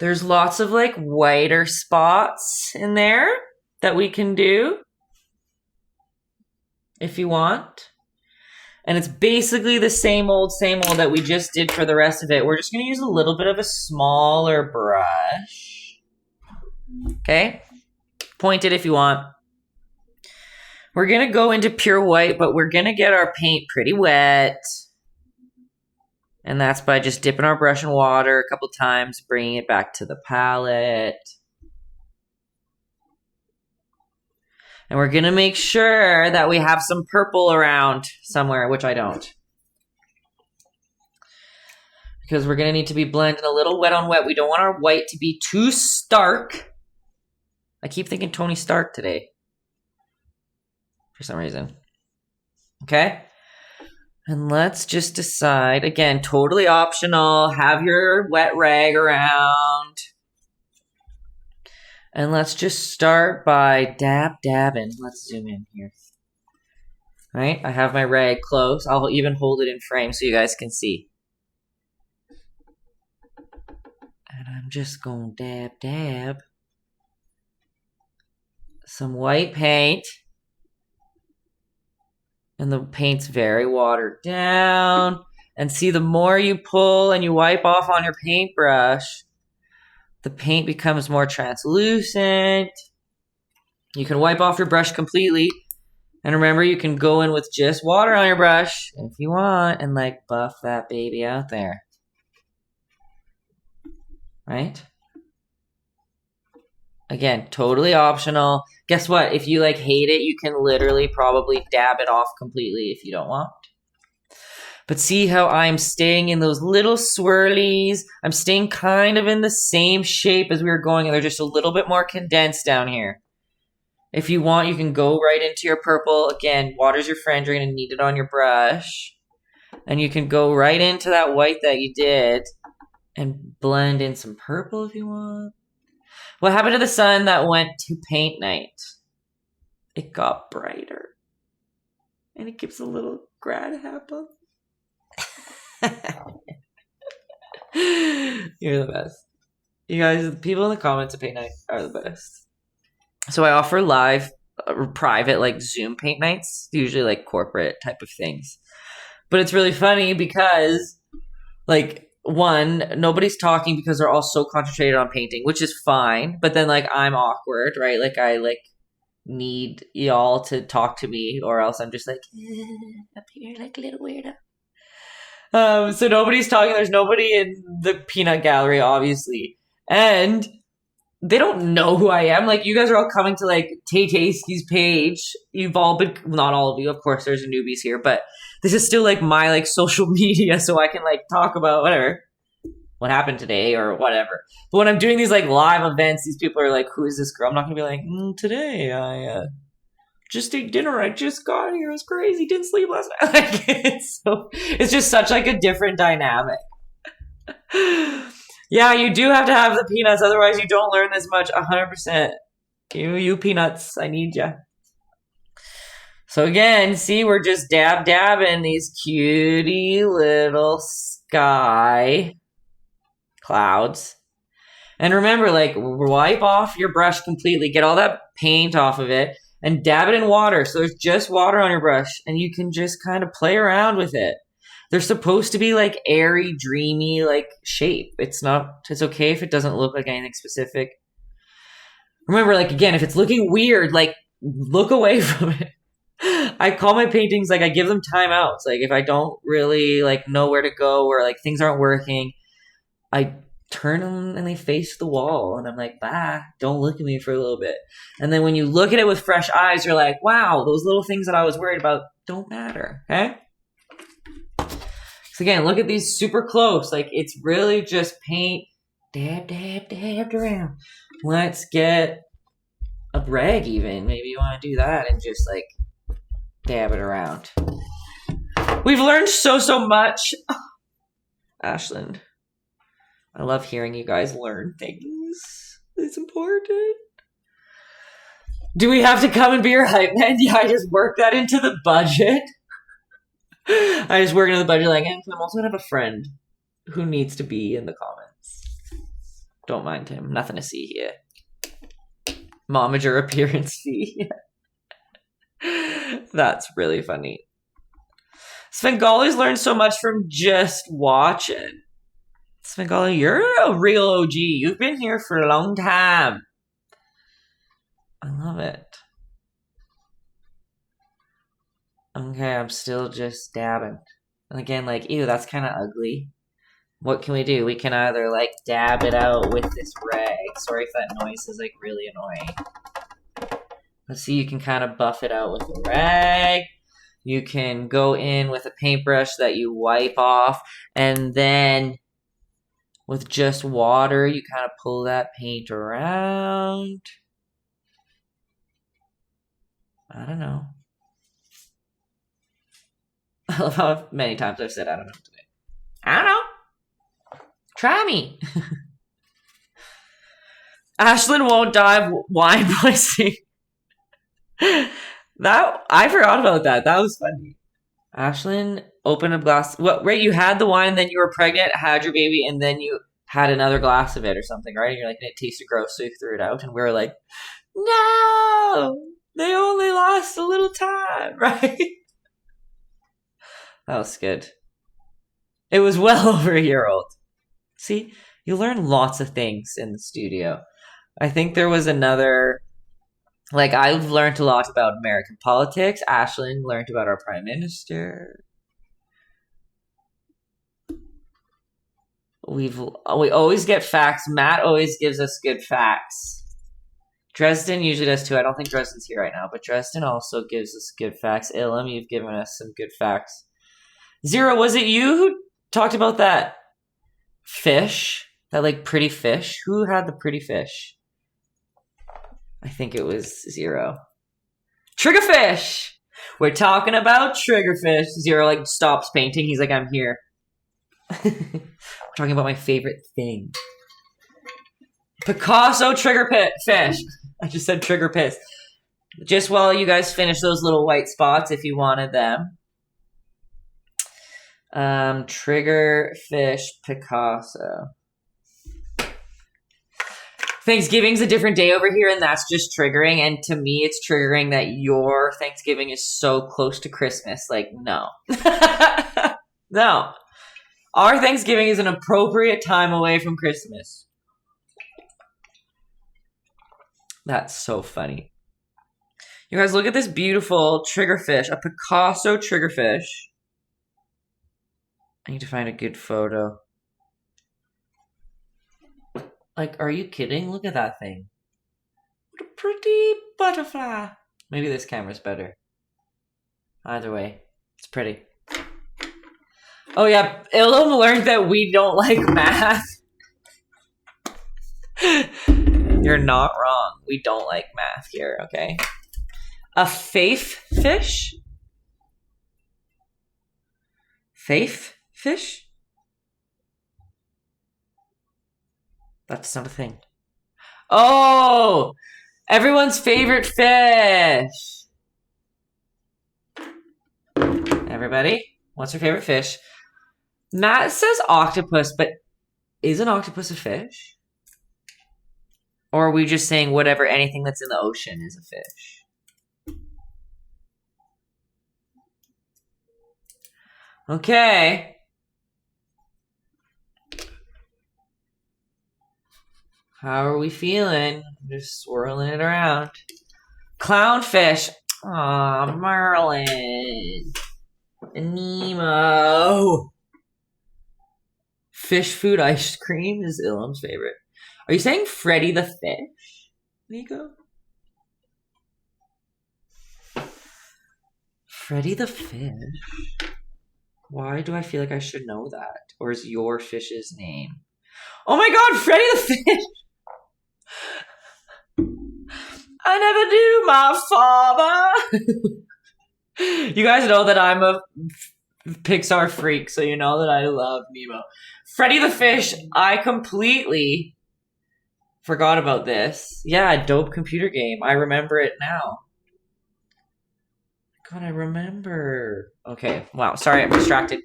there's lots of like whiter spots in there that we can do if you want. And it's basically the same old that we just did for the rest of it. We're just going to use a little bit of a smaller brush. Okay? Point it if you want. We're going to go into pure white, but we're going to get our paint pretty wet. And that's by just dipping our brush in water a couple times, bringing it back to the palette. And we're going to make sure that we have some purple around somewhere, which I don't. Because we're going to need to be blending a little wet on wet. We don't want our white to be too stark. I keep thinking Tony Stark today. For some reason. Okay? And let's just decide. Again, totally optional. Have your wet rag around. And let's just start by dabbing. Let's zoom in here. All right, I have my rag close. I'll even hold it in frame so you guys can see. And I'm just going to dab. Some white paint. And the paint's very watered down. And see, the more you pull and you wipe off on your paintbrush, the paint becomes more translucent. You can wipe off your brush completely. And remember, you can go in with just water on your brush if you want and like buff that baby out there. Right? Again, totally optional. Guess what? If you like hate it, you can literally probably dab it off completely if you don't want. But see how I'm staying in those little swirlies? I'm staying kind of in the same shape as we were going, and they're just a little bit more condensed down here. If you want, you can go right into your purple. Again, water's your friend. You're going to need it on your brush. And you can go right into that white that you did and blend in some purple if you want. What happened to the sun that went to paint night? It got brighter. And it gives a little grad happen. You're the best. You guys, people in the comments of paint night are the best. So I offer live, private, like Zoom paint nights, usually like corporate type of things. But it's really funny because, like, one, nobody's talking because they're all so concentrated on painting, which is fine. But then, like, I'm awkward, right? Like, I, like, need y'all to talk to me or else I'm just like, up here like a little weirdo. So nobody's talking. There's nobody in the peanut gallery, obviously. And they don't know who I am. Like, you guys are all coming to, like, Taytayski's page. You've all been, not all of you, of course, there's newbies here, but this is still, like, my, like, social media, so I can, like, talk about whatever, what happened today or whatever. But when I'm doing these, like, live events, these people are like, who is this girl? I'm not gonna be like, today I just ate dinner. I just got here. It was crazy. Didn't sleep last night. Like, it's just such, like, a different dynamic. Yeah, you do have to have the peanuts, otherwise you don't learn this much. 100%. You peanuts, I need ya. So again, see, we're just dabbing these cutie little sky clouds. And remember, like, wipe off your brush completely, get all that paint off of it, and dab it in water. So there's just water on your brush, and you can just kind of play around with it. They're supposed to be, like, airy, dreamy, like, shape. It's okay if it doesn't look like anything specific. Remember, like, again, if it's looking weird, like, look away from it. I call my paintings, like, I give them timeouts. Like, if I don't really, like, know where to go or, like, things aren't working, I turn them and they face the wall. And I'm like, bah, don't look at me for a little bit. And then when you look at it with fresh eyes, you're like, wow, those little things that I was worried about don't matter, okay? So again, look at these super close. Like, it's really just paint, dabbed around. Let's get a rag even. Maybe you want to do that and just, like, dab it around. We've learned so much. Ashland, I love hearing you guys learn things. It's important. Do we have to come and be your hype man? Yeah, I just work that into the budget. I just work into the budget like, I'm also gonna have a friend who needs to be in the comments. Don't mind him. Nothing to see here. Momager appearance fee. That's really funny. Svengali's learned so much from just watching. Svengali, you're a real OG. You've been here for a long time. I love it. Okay, I'm still just dabbing. And again, like, ew, that's kind of ugly. What can we do? We can either, like, dab it out with this rag. Sorry if that noise is, like, really annoying. Let's see, you can kind of buff it out with a rag. You can go in with a paintbrush that you wipe off. And then with just water, you kind of pull that paint around. I don't know. I love how many times I've said I don't know today. I don't know. Try me. Ashlyn won't die of wine poisoning. I forgot about that. That was funny. Ashlyn opened a glass. What? Right? You had the wine, then you were pregnant, had your baby, and then you had another glass of it or something, right? And you're like, and it tasted gross, so you threw it out. And we were like, no, they only last a little time, right? That was good. It was well over a year old. See, you learn lots of things in the studio. I think there was another, like, I've learned a lot about American politics. Ashlyn learned about our prime minister. We always get facts. Matt always gives us good facts. Dresden usually does too. I don't think Dresden's here right now, but Dresden also gives us good facts. Ilham, you've given us some good facts. Zero, was it you who talked about that fish? That, like, pretty fish? Who had the pretty fish? I think it was Zero. Triggerfish! We're talking about triggerfish. Zero, like, stops painting. He's like, I'm here. We're talking about my favorite thing. Picasso triggerfish. I just said triggerfish. Just while you guys finish those little white spots, if you wanted them. Triggerfish Picasso. Thanksgiving's a different day over here, and that's just triggering. And to me, it's triggering that your Thanksgiving is so close to Christmas. Like, no. No. Our Thanksgiving is an appropriate time away from Christmas. That's so funny. You guys, look at this beautiful triggerfish. A Picasso triggerfish. I need to find a good photo. Like, are you kidding? Look at that thing. What a pretty butterfly. Maybe this camera's better. Either way, it's pretty. Oh yeah, Ilum learned that we don't like math. You're not wrong. We don't like math here, okay? A faith fish? Faith fish? That's not a thing. Oh! Everyone's favorite fish! Everybody? What's your favorite fish? Matt says octopus, but is an octopus a fish? Or are we just saying whatever, anything that's in the ocean is a fish? Okay. How are we feeling? I'm just swirling it around. Clownfish. Aw, Merlin. Nemo. Fish food ice cream is Ilham's favorite. Are you saying Freddy the Fish, Nico? Freddy the Fish? Why do I feel like I should know that? Or is your fish's name? Oh my god, Freddy the Fish! I never knew my father! You guys know that I'm a Pixar freak, so you know that I love Nemo. Freddy the Fish, I completely forgot about this. Yeah, dope computer game. I remember it now. God, I remember. Okay, wow. Sorry, I'm distracted.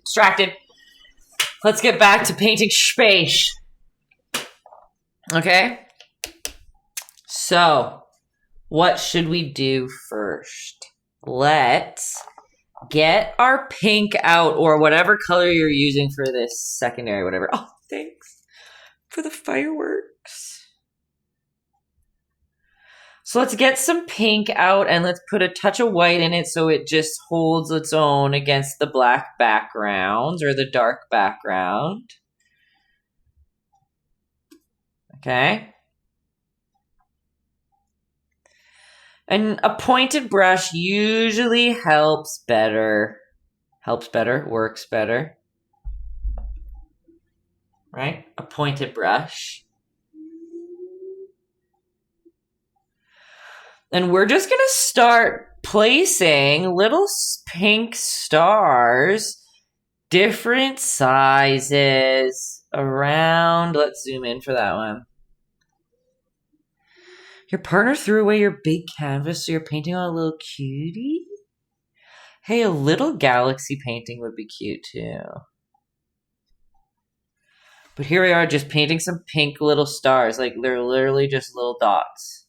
Let's get back to painting space. Okay? So, what should we do first? Let's get our pink out, or whatever color you're using for this secondary, whatever. Oh, thanks for the fireworks. So let's get some pink out and let's put a touch of white in it so it just holds its own against the black backgrounds or the dark background. Okay. And a pointed brush usually helps better. Works better. Right? A pointed brush. And we're just going to start placing little pink stars, different sizes, around. Let's zoom in for that one. Your partner threw away your big canvas, so you're painting on a little cutie? Hey, a little galaxy painting would be cute too. But here we are just painting some pink little stars. Like, they're literally just little dots.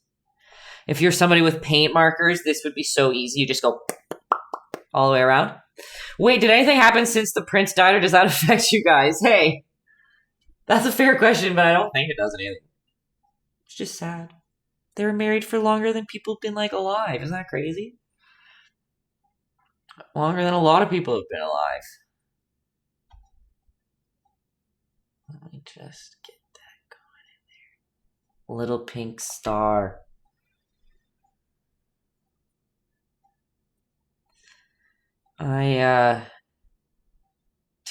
If you're somebody with paint markers, this would be so easy. You just go all the way around. Wait, did anything happen since the prince died, or does that affect you guys? Hey, that's a fair question, but I don't think it does anything. It's just sad. They were married for longer than people have been, like, alive. Isn't that crazy? Longer than a lot of people have been alive. Let me just get that going in there. Little pink star.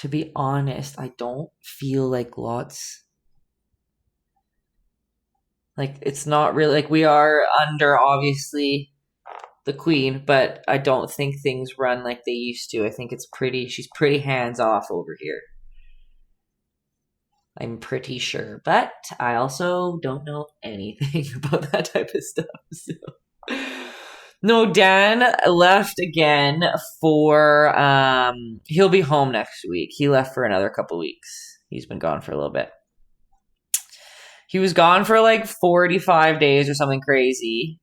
To be honest, I don't feel like lots. Like, it's not really, like, we are under, obviously, the queen, but I don't think things run like they used to. I think she's pretty hands-off over here. I'm pretty sure, but I also don't know anything about that type of stuff, so. No, Dan left again for, he'll be home next week. He left for another couple weeks. He's been gone for a little bit. He was gone for like 45 days or something crazy.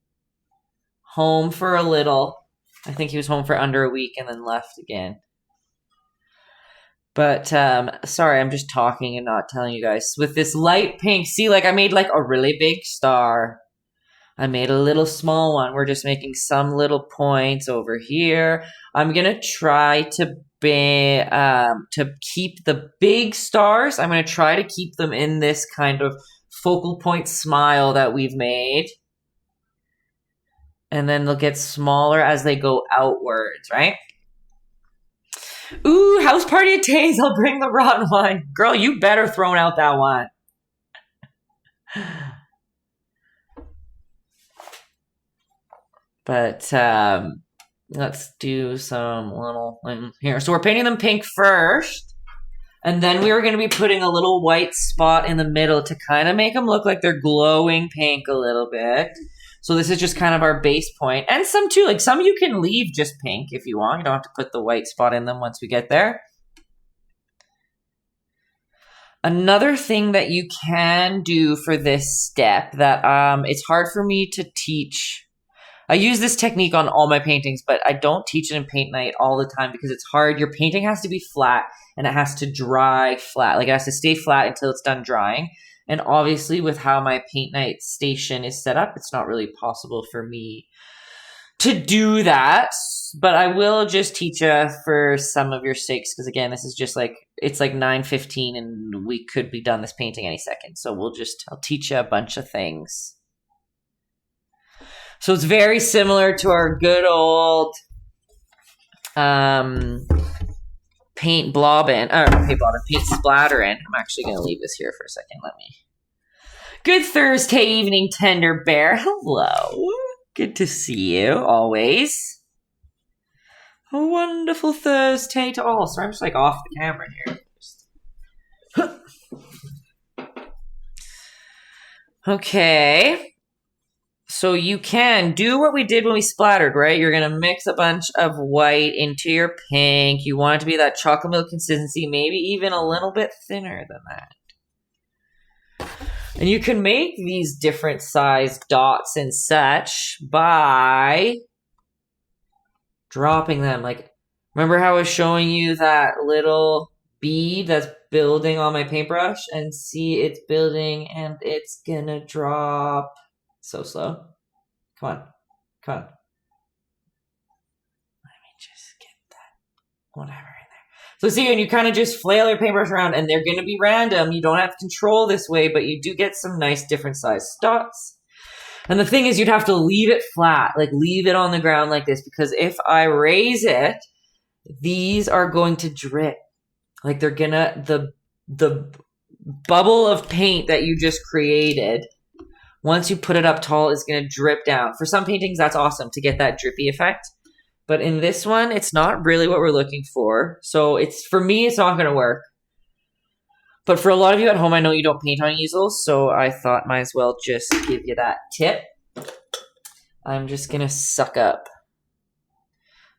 Home for a little. I think he was home for under a week and then left again. But, sorry, I'm just talking and not telling you guys. With this light pink, see, like, I made like a really big star. I made a little small one. We're just making some little points over here. I'm going to try to to keep the big stars, I'm going to try to keep them in this kind of focal point smile that we've made. And then they'll get smaller as they go outwards, right? Ooh, house party at Tay's. I'll bring the rotten wine. Girl, you better throw out that wine. But let's do some little here. So we're painting them pink first. And then we were going to be putting a little white spot in the middle to kind of make them look like they're glowing pink a little bit. So this is just kind of our base point. And some too, like some you can leave just pink if you want. You don't have to put the white spot in them once we get there. Another thing that you can do for this step that it's hard for me to teach. I use this technique on all my paintings, but I don't teach it in paint night all the time because it's hard. Your painting has to be flat and it has to dry flat. Like it has to stay flat until it's done drying. And obviously with how my paint night station is set up, it's not really possible for me to do that. But I will just teach you for some of your sakes because again, this is just like, it's like 9:15 and we could be done this painting any second. So I'll teach you a bunch of things. So it's very similar to our good old paint splattering. I'm actually going to leave this here for a second. Good Thursday evening, Tender Bear. Hello. Good to see you, always. A wonderful Thursday to all. Sorry, I'm just like off the camera here. Okay. So you can do what we did when we splattered, right? You're going to mix a bunch of white into your pink. You want it to be that chocolate milk consistency, maybe even a little bit thinner than that. And you can make these different sized dots and such by dropping them. Like, remember how I was showing you that little bead that's building on my paintbrush? And see, it's building and it's going to drop. So slow. Come on. Let me just get that whatever in there. So see, and you kind of just flail your paintbrush around and they're going to be random. You don't have to control this way, but you do get some nice different sized dots. And the thing is you'd have to leave it flat, like leave it on the ground like this, because if I raise it, these are going to drip. Like they're gonna, the bubble of paint that you just created, once you put it up tall, it's going to drip down. For some paintings, that's awesome to get that drippy effect. But in this one, it's not really what we're looking for. So for me, it's not going to work. But for a lot of you at home, I know you don't paint on easels. So I thought might as well just give you that tip. I'm just going to suck up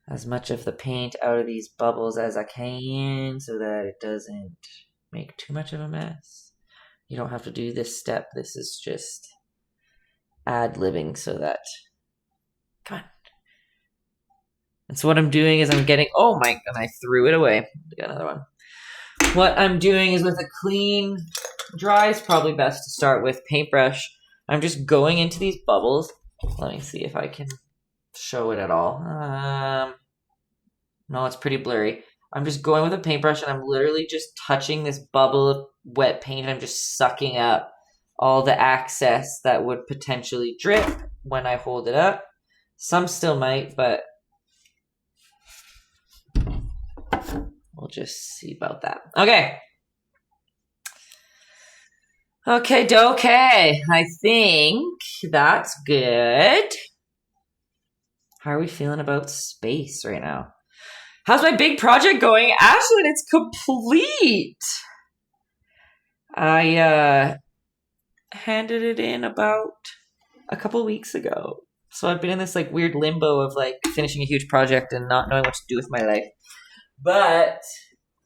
as much of the paint out of these bubbles as I can so that it doesn't make too much of a mess. You don't have to do this step. This is just ad-libbing so that, come on. And so what I'm doing is I'm getting, oh my, and I threw it away. Got another one. What I'm doing is with a clean, dry is probably best to start with paintbrush. I'm just going into these bubbles. Let me see if I can show it at all. No, it's pretty blurry. I'm just going with a paintbrush and I'm literally just touching this bubble of wet paint. I'm just sucking up all the excess that would potentially drip when I hold it up. Some still might, but we'll just see about that. Okay. Okay. I think that's good. How are we feeling about space right now? How's my big project going? Ashlyn, it's complete. I handed it in about a couple weeks ago. So I've been in this like weird limbo of like finishing a huge project and not knowing what to do with my life. But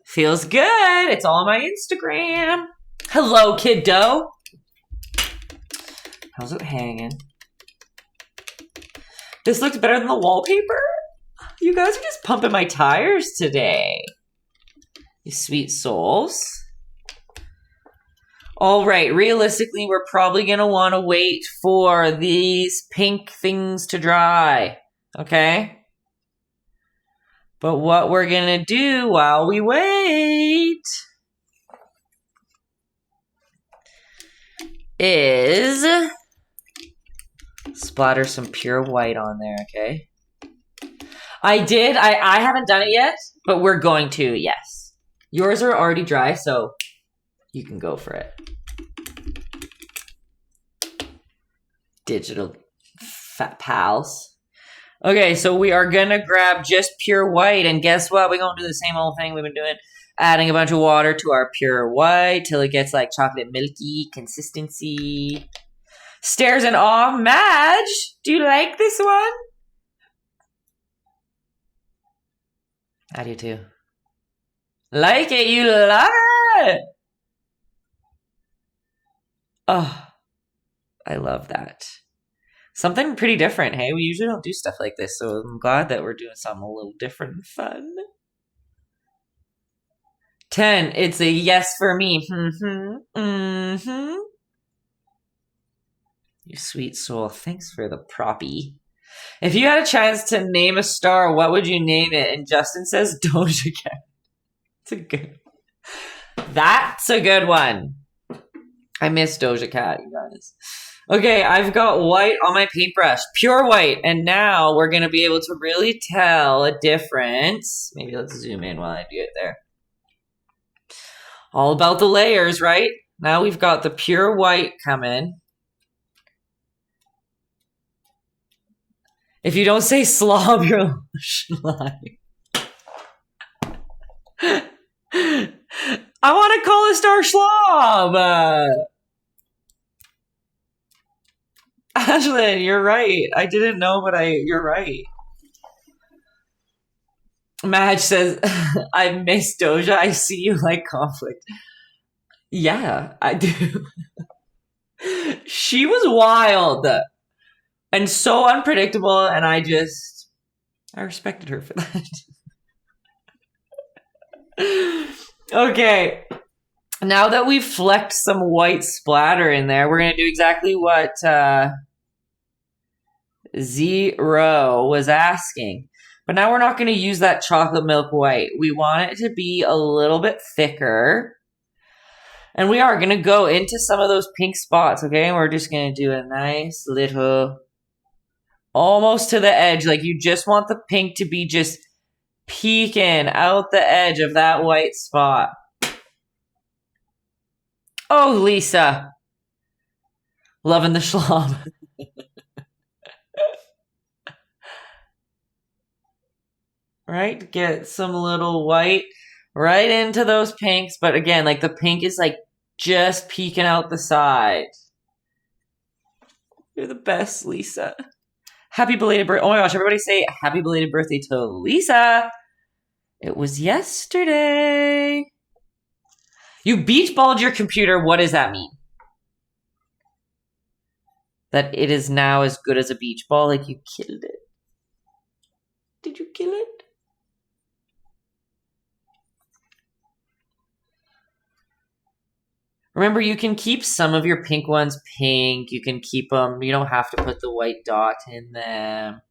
feels good. It's all on my Instagram. Hello, kiddo. How's it hanging? This looks better than the wallpaper. You guys are just pumping my tires today. You sweet souls. All right, realistically, we're probably going to want to wait for these pink things to dry, okay? But what we're gonna do while we wait is splatter some pure white on there, okay? I haven't done it yet, but we're going to, yes. Yours are already dry, so you can go for it. Digital fat pals. Okay, so we are gonna grab just pure white, and guess what? We're gonna do the same old thing we've been doing. Adding a bunch of water to our pure white till it gets like chocolate milky consistency. Stares in awe. Madge, do you like this one? I do too. Like it, you love it! Oh, I love that. Something pretty different, hey? We usually don't do stuff like this, so I'm glad that we're doing something a little different and fun. 10, it's a yes for me. You sweet soul, thanks for the proppy. If you had a chance to name a star, what would you name it? And Justin says Doja Cat. That's a good one. I miss Doja Cat, you guys. Okay, I've got white on my paintbrush, pure white, and now we're gonna be able to really tell a difference. Maybe let's zoom in while I do it there. All about the layers, right? Now we've got the pure white coming. If you don't say slob, you're lying. I want to call a star slob. Ashlyn, you're right. I didn't know, but you're right. Madge says, I miss Doja. I see you like conflict. Yeah, I do. She was wild and so unpredictable, and I respected her for that. Okay. Now that we've flecked some white splatter in there, we're going to do exactly what Zero was asking. But now we're not going to use that chocolate milk white. We want it to be a little bit thicker. And we are going to go into some of those pink spots, okay? And we're just going to do a nice little, almost to the edge. Like you just want the pink to be just peeking out the edge of that white spot. Oh, Lisa. Loving the schlong. Right? Get some little white right into those pinks. But again, like the pink is like just peeking out the side. You're the best, Lisa. Happy belated birthday. Oh my gosh, everybody say happy belated birthday to Lisa. It was yesterday. You beach balled your computer. What does that mean? That it is now as good as a beach ball? Like you killed it. Did you kill it? Remember, you can keep some of your pink ones pink. You can keep them. You don't have to put the white dot in them.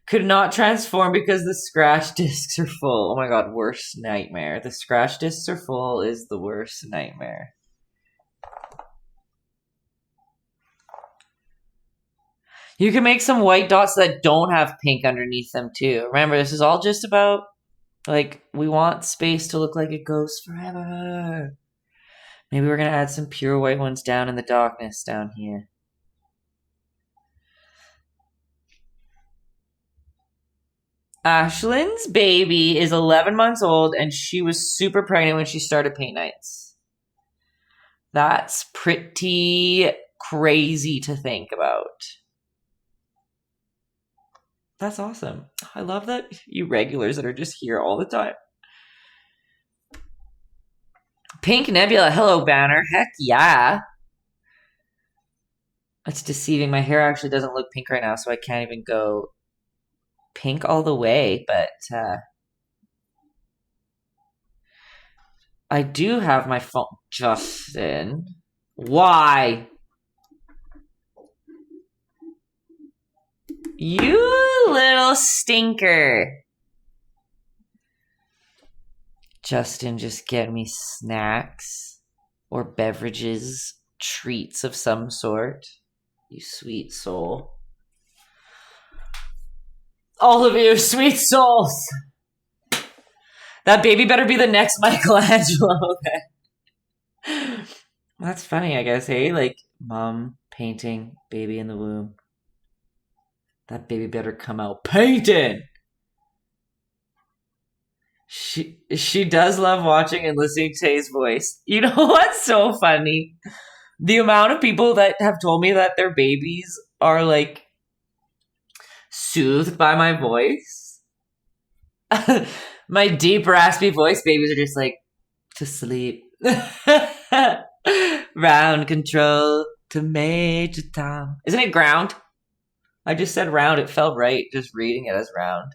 Could not transform because the scratch discs are full. Oh my god, worst nightmare. The scratch discs are full is the worst nightmare. You can make some white dots that don't have pink underneath them too. Remember, this is all just about, like, we want space to look like it goes forever. Maybe we're going to add some pure white ones down in the darkness down here. Ashlyn's baby is 11 months old, and she was super pregnant when she started paint nights. That's pretty crazy to think about. That's awesome. I love that you regulars that are just here all the time. Pink Nebula, hello banner. Heck yeah. That's deceiving. My hair actually doesn't look pink right now, so I can't even go pink all the way, but I do have my phone. Justin, why? You You little stinker. Justin, just get me snacks or beverages, treats of some sort. You sweet soul. All of you, sweet souls. That baby better be the next Michelangelo then. That's funny, I guess, hey? Like, mom painting, baby in the womb. That baby better come out painting. She does love watching and listening to his voice. You know what's so funny? The amount of people that have told me that their babies are like soothed by my voice. My deep raspy voice, babies are just like to sleep. Round control to Major Tom. Isn't it ground? I just said round. It felt right just reading it as round.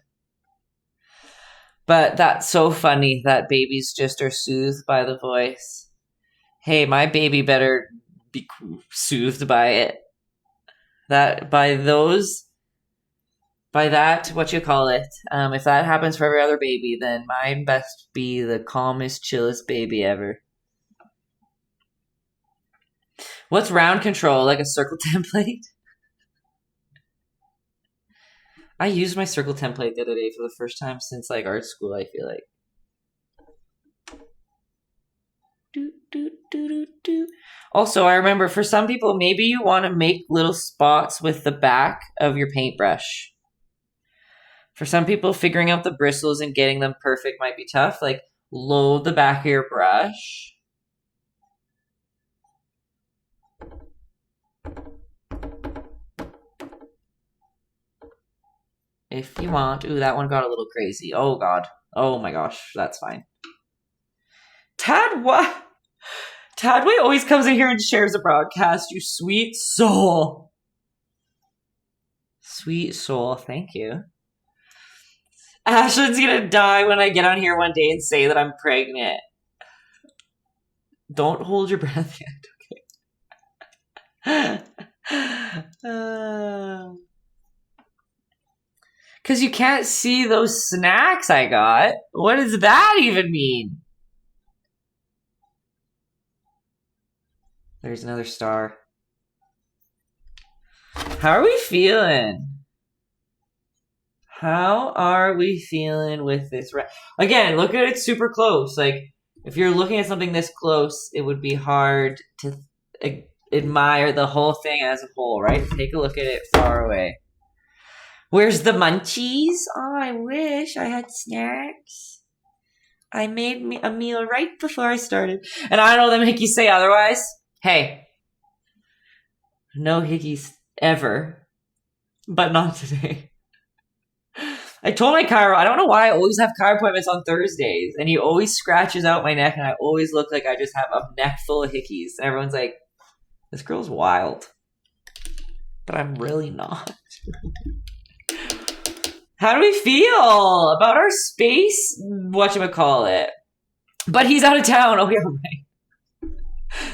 But that's so funny that babies just are soothed by the voice. Hey, my baby better be soothed by it. That what you call it. If that happens for every other baby, then mine best be the calmest, chillest baby ever. What's round control? Like a circle template? I used my circle template the other day for the first time since like art school, I feel like. Also, I remember for some people, maybe you want to make little spots with the back of your paintbrush. For some people, figuring out the bristles and getting them perfect might be tough. Like, load the back of your brush. If you want. Ooh, that one got a little crazy. Oh, God. Oh, my gosh. That's fine. Tadway always comes in here and shares a broadcast. You sweet soul. Sweet soul. Thank you. Ashlyn's gonna die when I get on here one day and say that I'm pregnant. Don't hold your breath yet, okay? Because you can't see those snacks I got. What does that even mean? There's another star. How are we feeling? How are we feeling with this? Again, look at it super close. Like, if you're looking at something this close, it would be hard to admire the whole thing as a whole, right? Take a look at it far away. Where's the munchies? Oh, I wish I had snacks. I made me a meal right before I started. And I don't know that make you say otherwise. Hey, no hickeys ever, but not today. I told my chiro, I don't know why I always have chiro appointments on Thursdays, and he always scratches out my neck, and I always look like I just have a neck full of hickeys. And everyone's like, this girl's wild. But I'm really not. How do we feel about our space? Whatchamacallit? But he's out of town. Oh, yeah, right.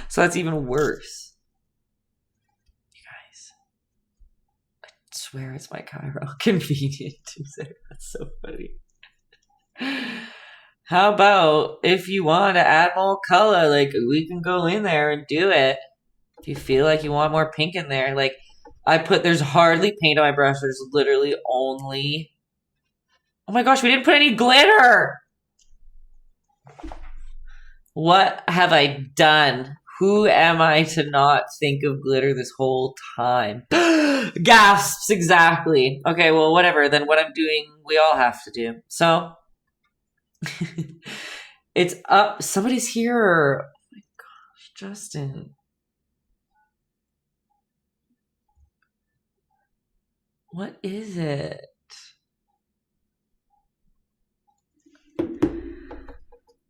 So that's even worse. You guys, I swear it's my chiro. Convenient Tuesday. That's so funny. How about if you want to add more color, like we can go in there and do it. If you feel like you want more pink in there, like there's hardly paint on my brush. There's literally only... Oh my gosh, we didn't put any glitter! What have I done? Who am I to not think of glitter this whole time? Gasps, exactly. Okay, well, whatever. Then what I'm doing, we all have to do. So, it's up. Somebody's here. Oh my gosh, Justin. What is it?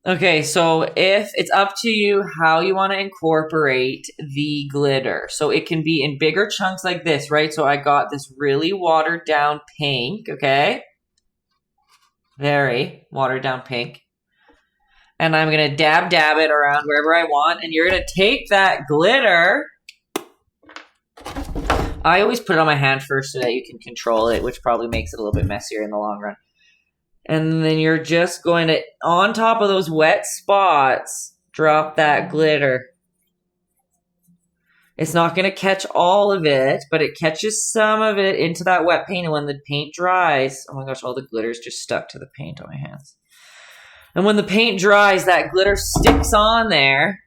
Okay, so if it's up to you how you want to incorporate the glitter. So it can be in bigger chunks like this, right? So I got this really watered down pink, okay? Very watered down pink. And I'm going to dab it around wherever I want. And you're going to take that glitter. I always put it on my hand first so that you can control it, which probably makes it a little bit messier in the long run. And then you're just going to, on top of those wet spots, drop that glitter. It's not going to catch all of it, but it catches some of it into that wet paint. And when the paint dries, oh my gosh, all the glitter's just stuck to the paint on my hands. And when the paint dries, that glitter sticks on there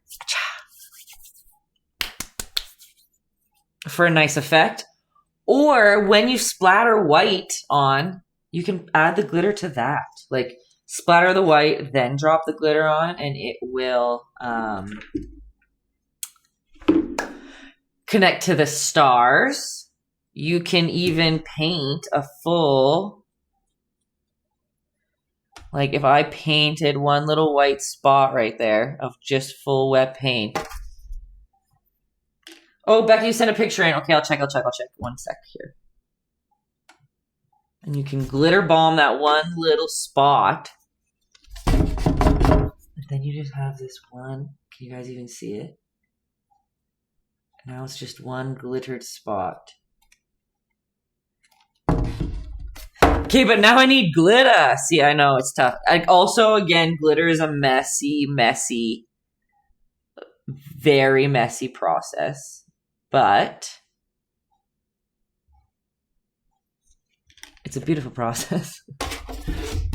for a nice effect. Or when you splatter white on, you can add the glitter to that. Like, splatter the white, then drop the glitter on, and it will connect to the stars. You can even paint a full... Like, if I painted one little white spot right there of just full wet paint. Oh, Becky, you sent a picture in. Okay, I'll check. 1 sec here. And you can glitter bomb that one little spot. And then you just have this one. Can you guys even see it? Now it's just one glittered spot. Okay, but now I need glitter. See, I know it's tough. Also, again, glitter is a messy, very messy process. But it's a beautiful process.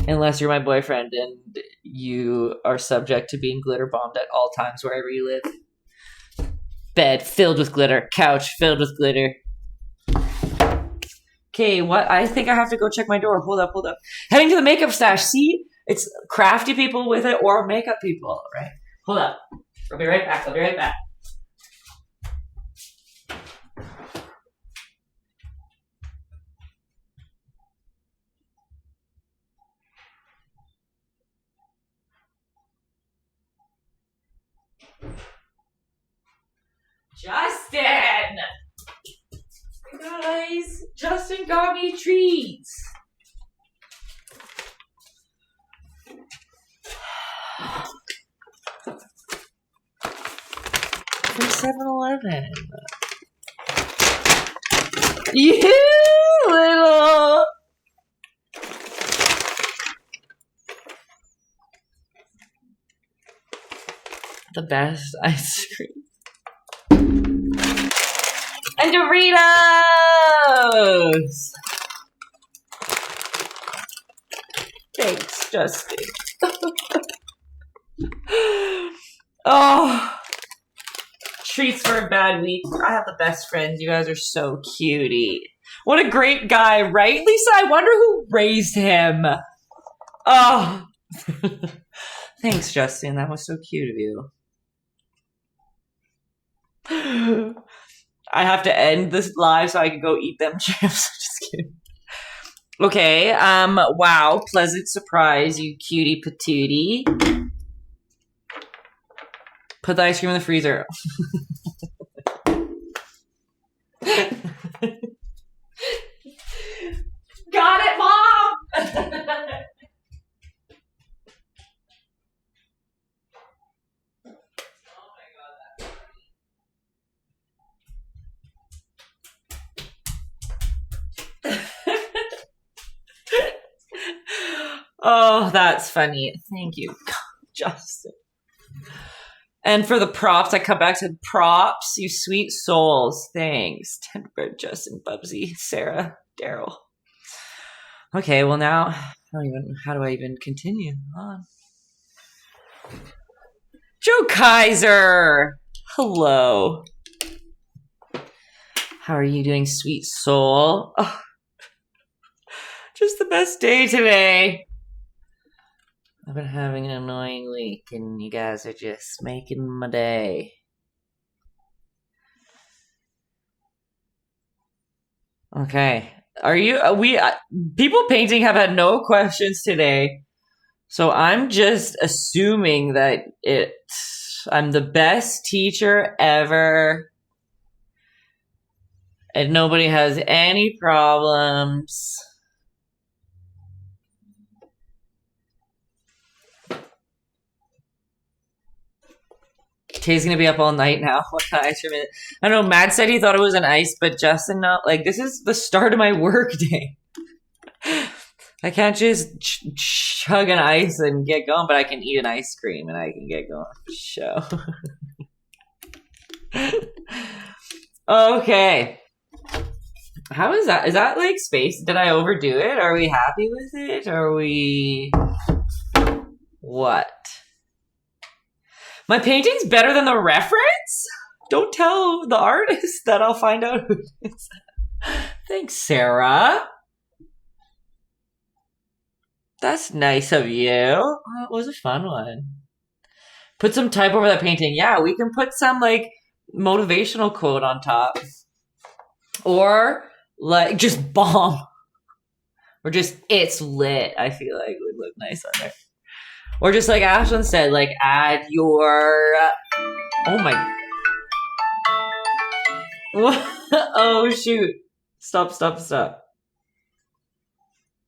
Unless you're my boyfriend and you are subject to being glitter bombed at all times wherever you live. Bed filled with glitter. Couch filled with glitter. Okay, what? I think I have to go check my door. Hold up. Heading to the makeup stash. See? It's crafty people with it or makeup people, right? Hold up. I'll be right back. Justin! Guys, Justin got me treats. From 7-Eleven. You little... The best ice cream. And Doritos! Thanks, Justin. Oh, treats for a bad week. I have the best friends. You guys are so cutie. What a great guy, right, Lisa? I wonder who raised him. Oh. Thanks, Justin. That was so cute of you. I have to end this live so I can go eat them chips. Just kidding. Okay, wow, pleasant surprise, you cutie patootie. Put the ice cream in the freezer. Got it, Mom! Oh, that's funny. Thank you, Justin. And for the props, I come back to props, you sweet souls. Thanks. Tenderbird, Justin, Bubsy, Sarah, Daryl. Okay, well now, how do I even continue on? Joe Kaiser! Hello. How are you doing, sweet soul? Oh, just the best day today. I've been having an annoying week, and you guys are just making my day. Okay. People painting have had no questions today, so I'm just assuming that I'm the best teacher ever, and nobody has any problems. Tay's gonna be up all night now. What kind of ice cream is it? I don't know. Matt said he thought it was an ice, but Justin, not like this is the start of my work day. I can't just chug an ice and get going, but I can eat an ice cream and I can get going. Show. Okay. How is that? Is that like space? Did I overdo it? Are we happy with it? Are we... What? My painting's better than the reference? Don't tell the artist that I'll find out who it is. Thanks, Sarah. That's nice of you. Oh, it was a fun one. Put some type over that painting. Yeah, we can put some like motivational quote on top. Or like just bomb. Or just it's lit. I feel like would look nice on there. Or just like Ashlyn said, like add your oh my oh shoot. Stop.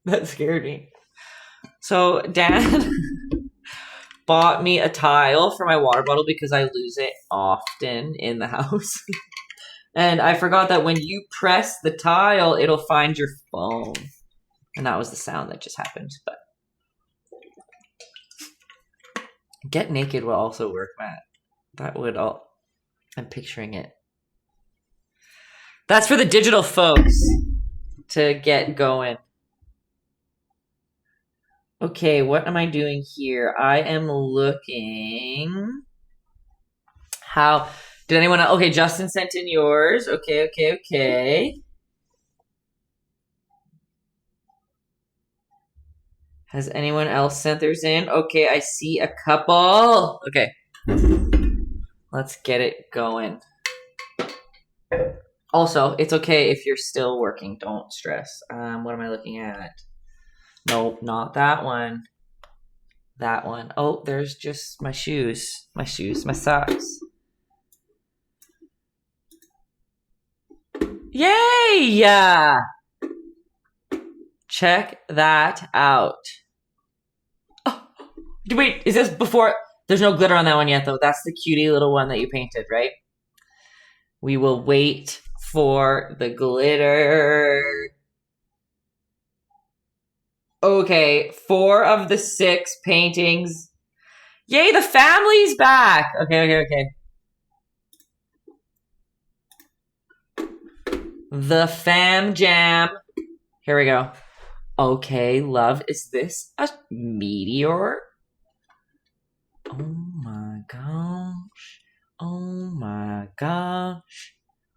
That scared me. So Dan bought me a tile for my water bottle because I lose it often in the house. And I forgot that when you press the tile, it'll find your phone. And that was the sound that just happened. But get naked will also work, Matt. That would all... I'm picturing it. That's for the digital folks to get going. Okay, what am I doing here? I am looking... How... Did anyone... Okay, Justin sent in yours. Okay. Has anyone else sent theirs in? Okay, I see a couple. Okay. Let's get it going. Also, it's okay if you're still working. Don't stress. What am I looking at? Nope, not that one. That one. Oh, there's just my shoes. My socks. Yay! Check that out. Oh, wait, is this before? There's no glitter on that one yet, though. That's the cutie little one that you painted, right? We will wait for the glitter. Okay, 4 of the 6 paintings. Yay, the family's back! Okay. The fam jam. Here we go. Okay, love, is this a meteor? Oh my gosh. Oh my gosh.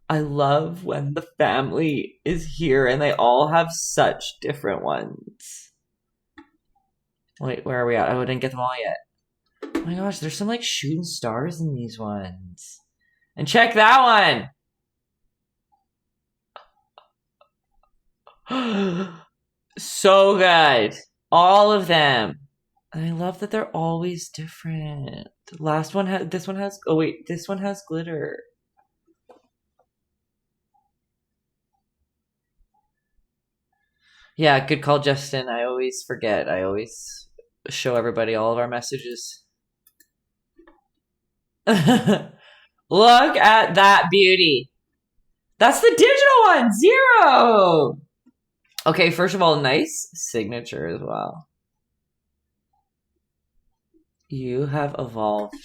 I love when the family is here and they all have such different ones. Wait, where are we at? I didn't get them all yet. Oh my gosh, there's some like shooting stars in these ones. And check that one. So good. All of them. And I love that they're always different. The last one has, this one has, oh wait, this one has glitter. Yeah, good call, Justin. I always forget. I always show everybody all of our messages. Look at that beauty. That's the digital one. 0. Okay, first of all, nice signature as well. You have evolved.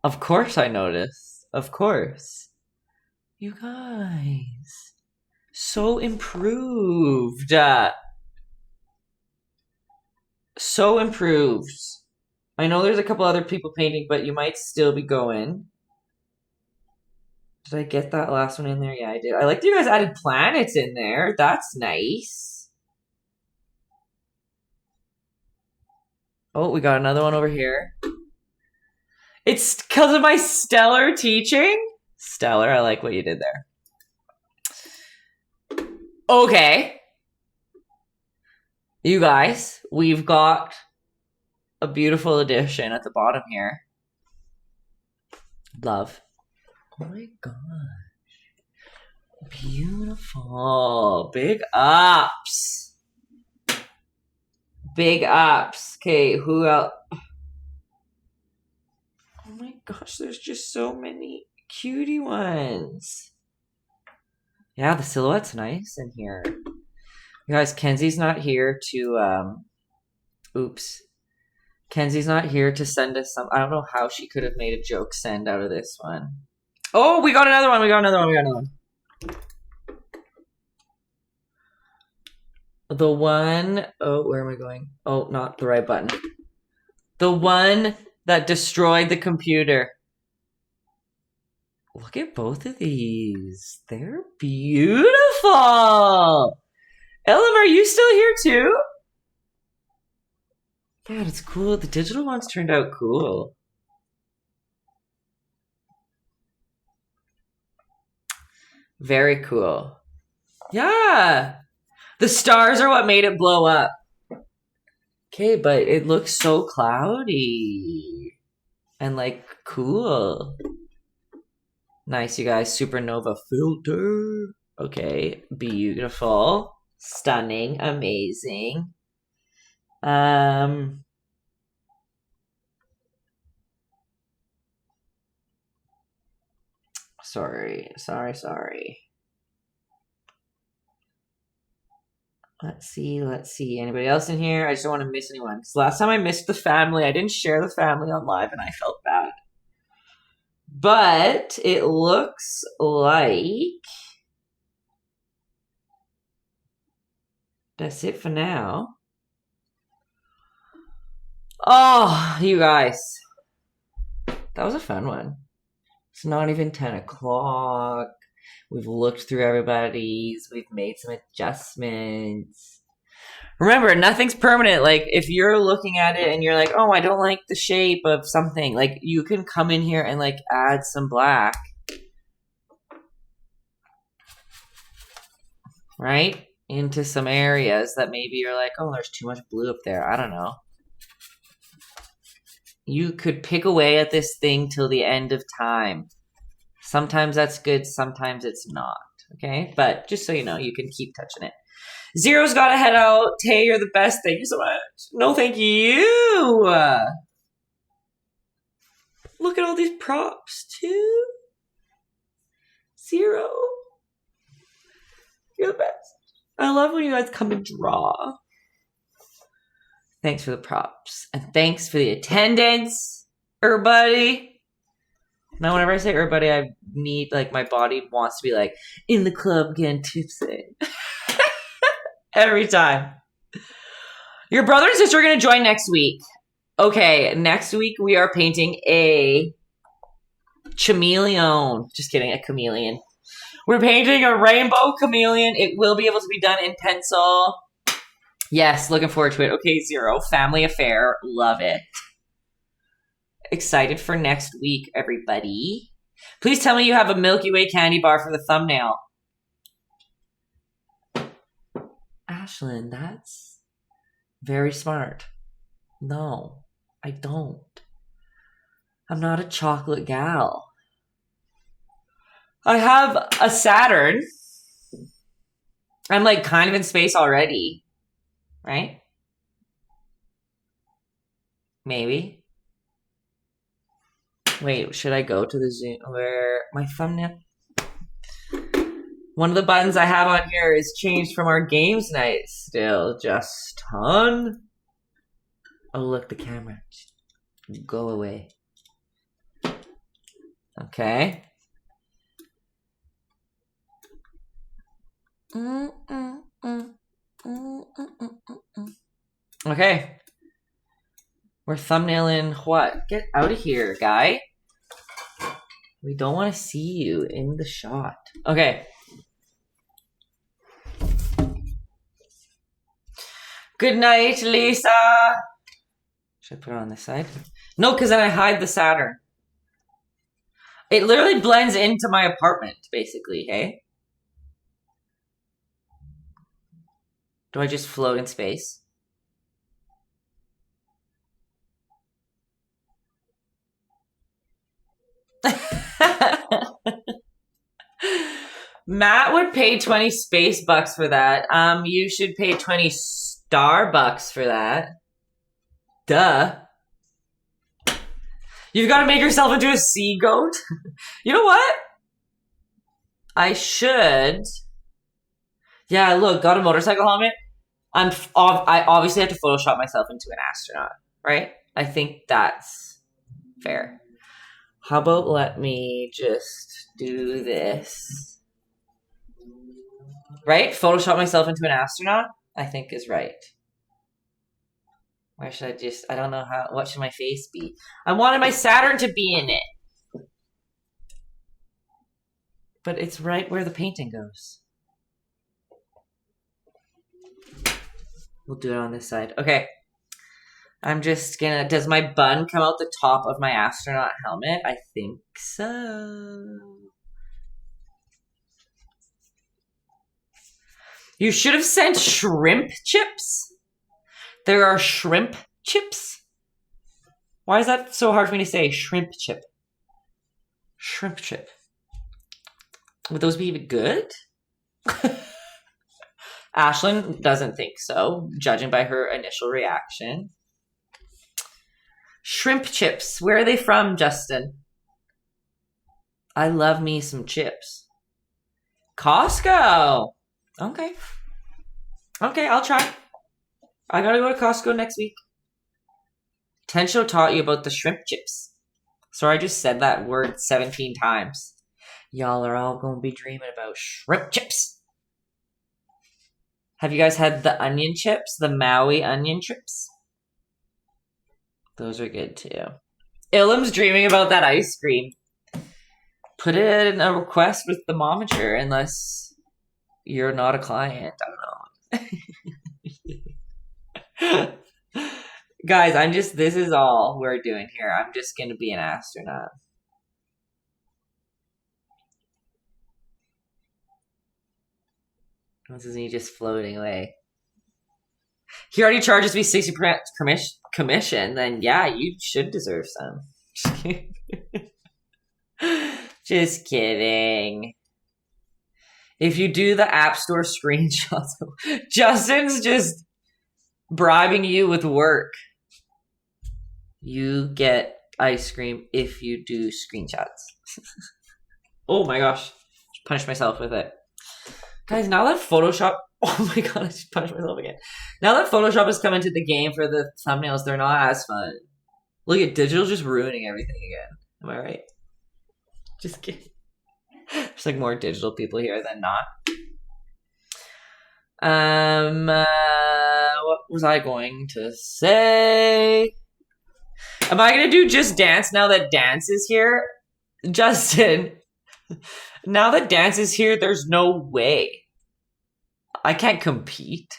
Of course I noticed. Of course. You guys. So improved. So improved. I know there's a couple other people painting, but you might still be going. Did I get that last one in there? Yeah, I did. I like that you guys added planets in there. That's nice. Oh, we got another one over here. It's because of my stellar teaching. Stellar, I like what you did there. Okay. You guys, we've got a beautiful addition at the bottom here. Love. Oh my gosh. Beautiful. Big ups. Big ups. Okay, who else? Oh my gosh, there's just so many cutie ones. Yeah, the silhouette's nice in here. You guys, Kenzie's not here to, oops. Kenzie's not here to send us some. I don't know how she could have made a joke send out of this one. Oh, we got another one. We got another one. We got another one. The one, oh, where am I going? Oh, not the right button. The one that destroyed the computer. Look at both of these. They're beautiful. Ellen, are you still here too? God, it's cool. The digital ones turned out cool. Very cool. Yeah. The stars are what made it blow up. Okay, but it looks so cloudy. And like cool. Nice, you guys. Supernova filter. Okay, beautiful. Stunning. Amazing. Sorry. Let's see. Anybody else in here? I just don't want to miss anyone. Because last time I missed the family, I didn't share the family on live and I felt bad. But it looks like that's it for now. Oh, you guys. That was a fun one. It's not even 10 o'clock. We've looked through everybody's. We've made some adjustments. Remember, nothing's permanent. Like, if you're looking at it and you're like, oh, I don't like the shape of something, like, you can come in here and, like, add some black. Right? Into some areas that maybe you're like, oh, there's too much blue up there. I don't know. You could pick away at this thing till the end of time. Sometimes that's good, sometimes it's not. Okay? But just so you know, you can keep touching it. Zero's got to head out. Tay, you're the best. Thank you so much. No, thank you. Look at all these props, too. Zero. You're the best. I love when you guys come and draw. Thanks for the props. And thanks for the attendance, everybody. Now, whenever I say everybody, I need, like, my body wants to be like, in the club getting tipsy. Every time. Your brother and sister are going to join next week. Okay, next week we are painting a chameleon. Just kidding, a chameleon. We're painting a rainbow chameleon. It will be able to be done in pencil. Yes, looking forward to it. Okay, Zero. Family affair. Love it. Excited for next week, everybody. Please tell me you have a Milky Way candy bar for the thumbnail. Ashlyn, that's very smart. No, I don't. I'm not a chocolate gal. I have a Saturn. I'm like kind of in space already. Right? Maybe. Wait, should I go to the Zoom where my thumbnail? One of the buttons I have on here is changed from our games night still. Just on. Oh, look, the camera. Go away. Okay. Okay. We're thumbnailing what? Get out of here, guy. We don't want to see you in the shot. Okay. Good night, Lisa. Should I put it on this side? No, because then I hide the Saturn. It literally blends into my apartment, basically, hey? Do I just float in space? Matt would pay 20 space bucks for that. You should pay 20 Starbucks for that. Duh. You've got to make yourself into a sea goat. You know what? I should. Yeah, look, got a motorcycle helmet. I obviously have to Photoshop myself into an astronaut, right? I think that's fair. How about let me just do this. Right? Photoshop myself into an astronaut, I think is right. Where should I don't know what should my face be? I wanted my Saturn to be in it. But it's right where the painting goes. We'll do it on this side. Okay. I'm just gonna... Does my bun come out the top of my astronaut helmet? I think so. You should have sent shrimp chips. There are shrimp chips. Why is that so hard for me to say? Shrimp chip. Shrimp chip. Would those be good? Ashlyn doesn't think so, judging by her initial reaction. Shrimp chips. Where are they from, Justin? I love me some chips. Costco. Okay. Okay, I'll try. I gotta go to Costco next week. Tencho taught you about the shrimp chips. Sorry, I just said that word 17 times. Y'all are all gonna be dreaming about shrimp chips. Have you guys had the onion chips? The Maui onion chips? Those are good too. Ilham's dreaming about that ice cream. Put it in a request with the momager unless you're not a client. I don't know. Guys, this is all we're doing here. I'm just gonna be an astronaut. This is me just floating away. He already charges me 60% commission, then yeah, you should deserve some. Just kidding. If you do the App Store screenshots, Justin's just bribing you with work. You get ice cream if you do screenshots. Oh my gosh. Punish myself with it. Guys, now that Photoshop... Oh my god, I just punched myself again. Now that Photoshop has come into the game for the thumbnails, they're not as fun. Look at digital just ruining everything again. Am I right? Just kidding. There's like more digital people here than not. What was I going to say? Am I going to do just dance now that dance is here? Justin, now that dance is here, there's no way. I can't compete.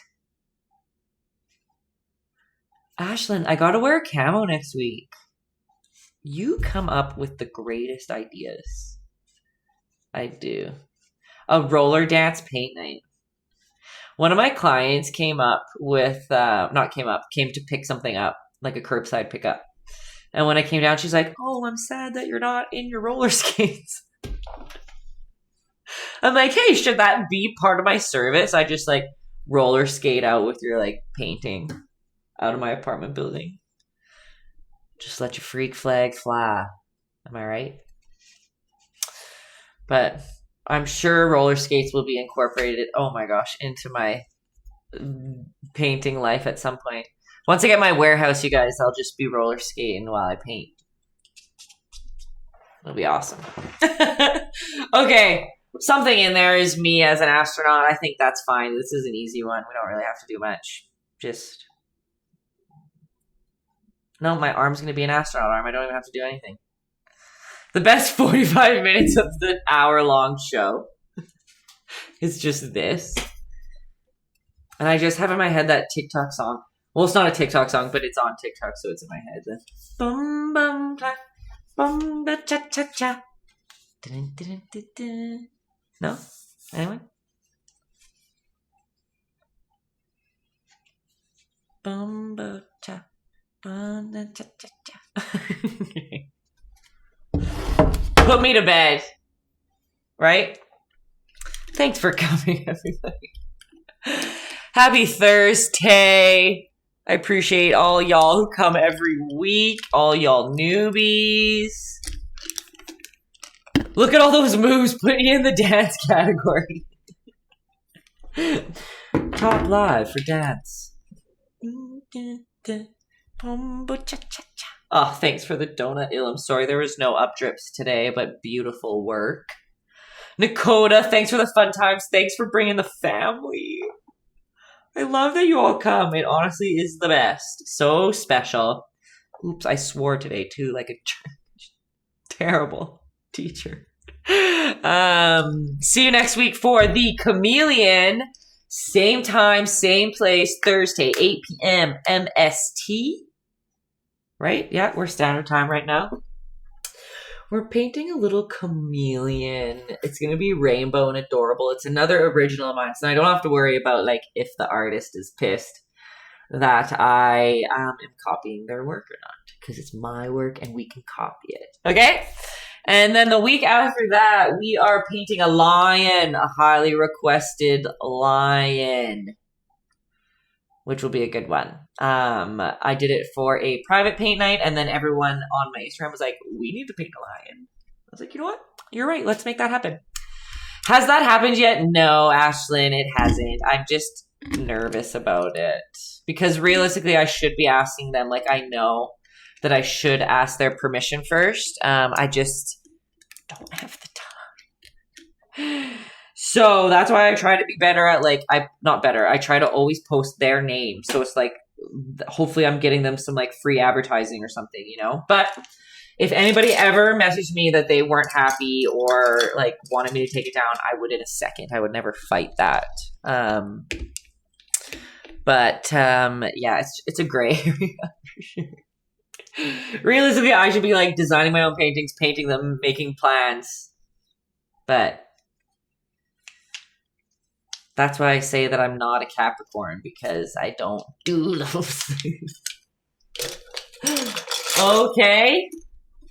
Ashlyn, I gotta wear camo next week. You come up with the greatest ideas. I do. A roller dance paint night. One of my clients came to pick something up, like a curbside pickup. And when I came down, she's like, oh, I'm sad that you're not in your roller skates. I'm like, hey, should that be part of my service? I just like roller skate out with your like painting out of my apartment building. Just let your freak flag fly. Am I right? But I'm sure roller skates will be incorporated, oh my gosh, into my painting life at some point. Once I get my warehouse, you guys, I'll just be roller skating while I paint. It'll be awesome. Okay. Something in there is me as an astronaut. I think that's fine. This is an easy one. We don't really have to do much. Just... No, my arm's going to be an astronaut arm. I don't even have to do anything. The best 45 minutes of the hour-long show is just this. And I just have in my head that TikTok song. Well, it's not a TikTok song, but it's on TikTok, so it's in my head. The bum bum cha, bum ba cha cha cha. Dun, dun, dun, dun. No? Anyone? Bum ba cha, bum ba cha cha cha. Put me to bed. Right? Thanks for coming, everybody. Happy Thursday. I appreciate all y'all who come every week, all y'all newbies. Look at all those moves, put you in the dance category. Top live for dance. Oh, thanks for the donut, I'm sorry there was no up drips today, but beautiful work. Nakota, thanks for the fun times. Thanks for bringing the family. I love that you all come. It honestly is the best. So special. Oops, I swore today too, like a terrible teacher. See you next week for the Chameleon. Same time, same place, Thursday, 8 p.m. MST. Right? Yeah, we're standard time right now. We're painting a little chameleon. It's going to be rainbow and adorable. It's another original of mine, so I don't have to worry about like if the artist is pissed that I am copying their work or not, because it's my work and we can copy it. Okay? And then the week after that, we are painting a lion, a highly requested lion, which will be a good one. I did it for a private paint night, and then everyone on my Instagram was like, we need to paint a lion. I was like, you know what? You're right. Let's make that happen. Has that happened yet? No, Ashlyn, it hasn't. I'm just nervous about it. Because realistically, I should be asking them. Like, I know that I should ask their permission first. I just don't have the time. So that's why I try to be better at I try to always post their name. So it's like, hopefully I'm getting them some like free advertising or something, you know? But if anybody ever messaged me that they weren't happy or like wanted me to take it down, I would in a second. I would never fight that. Yeah, it's a gray area for sure. Realistically, I should be like designing my own paintings, painting them, making plans. But that's why I say that I'm not a Capricorn, because I don't do those things. Okay.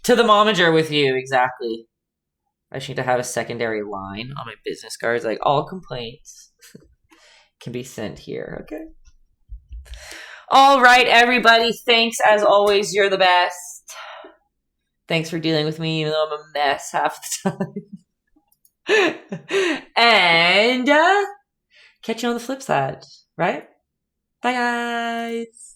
To the momager with you, exactly. I just need to have a secondary line on my business cards, like all complaints can be sent here, okay? All right, everybody. Thanks, as always. You're the best. Thanks for dealing with me, even though I'm a mess half the time. And catch you on the flip side, right? Bye, guys.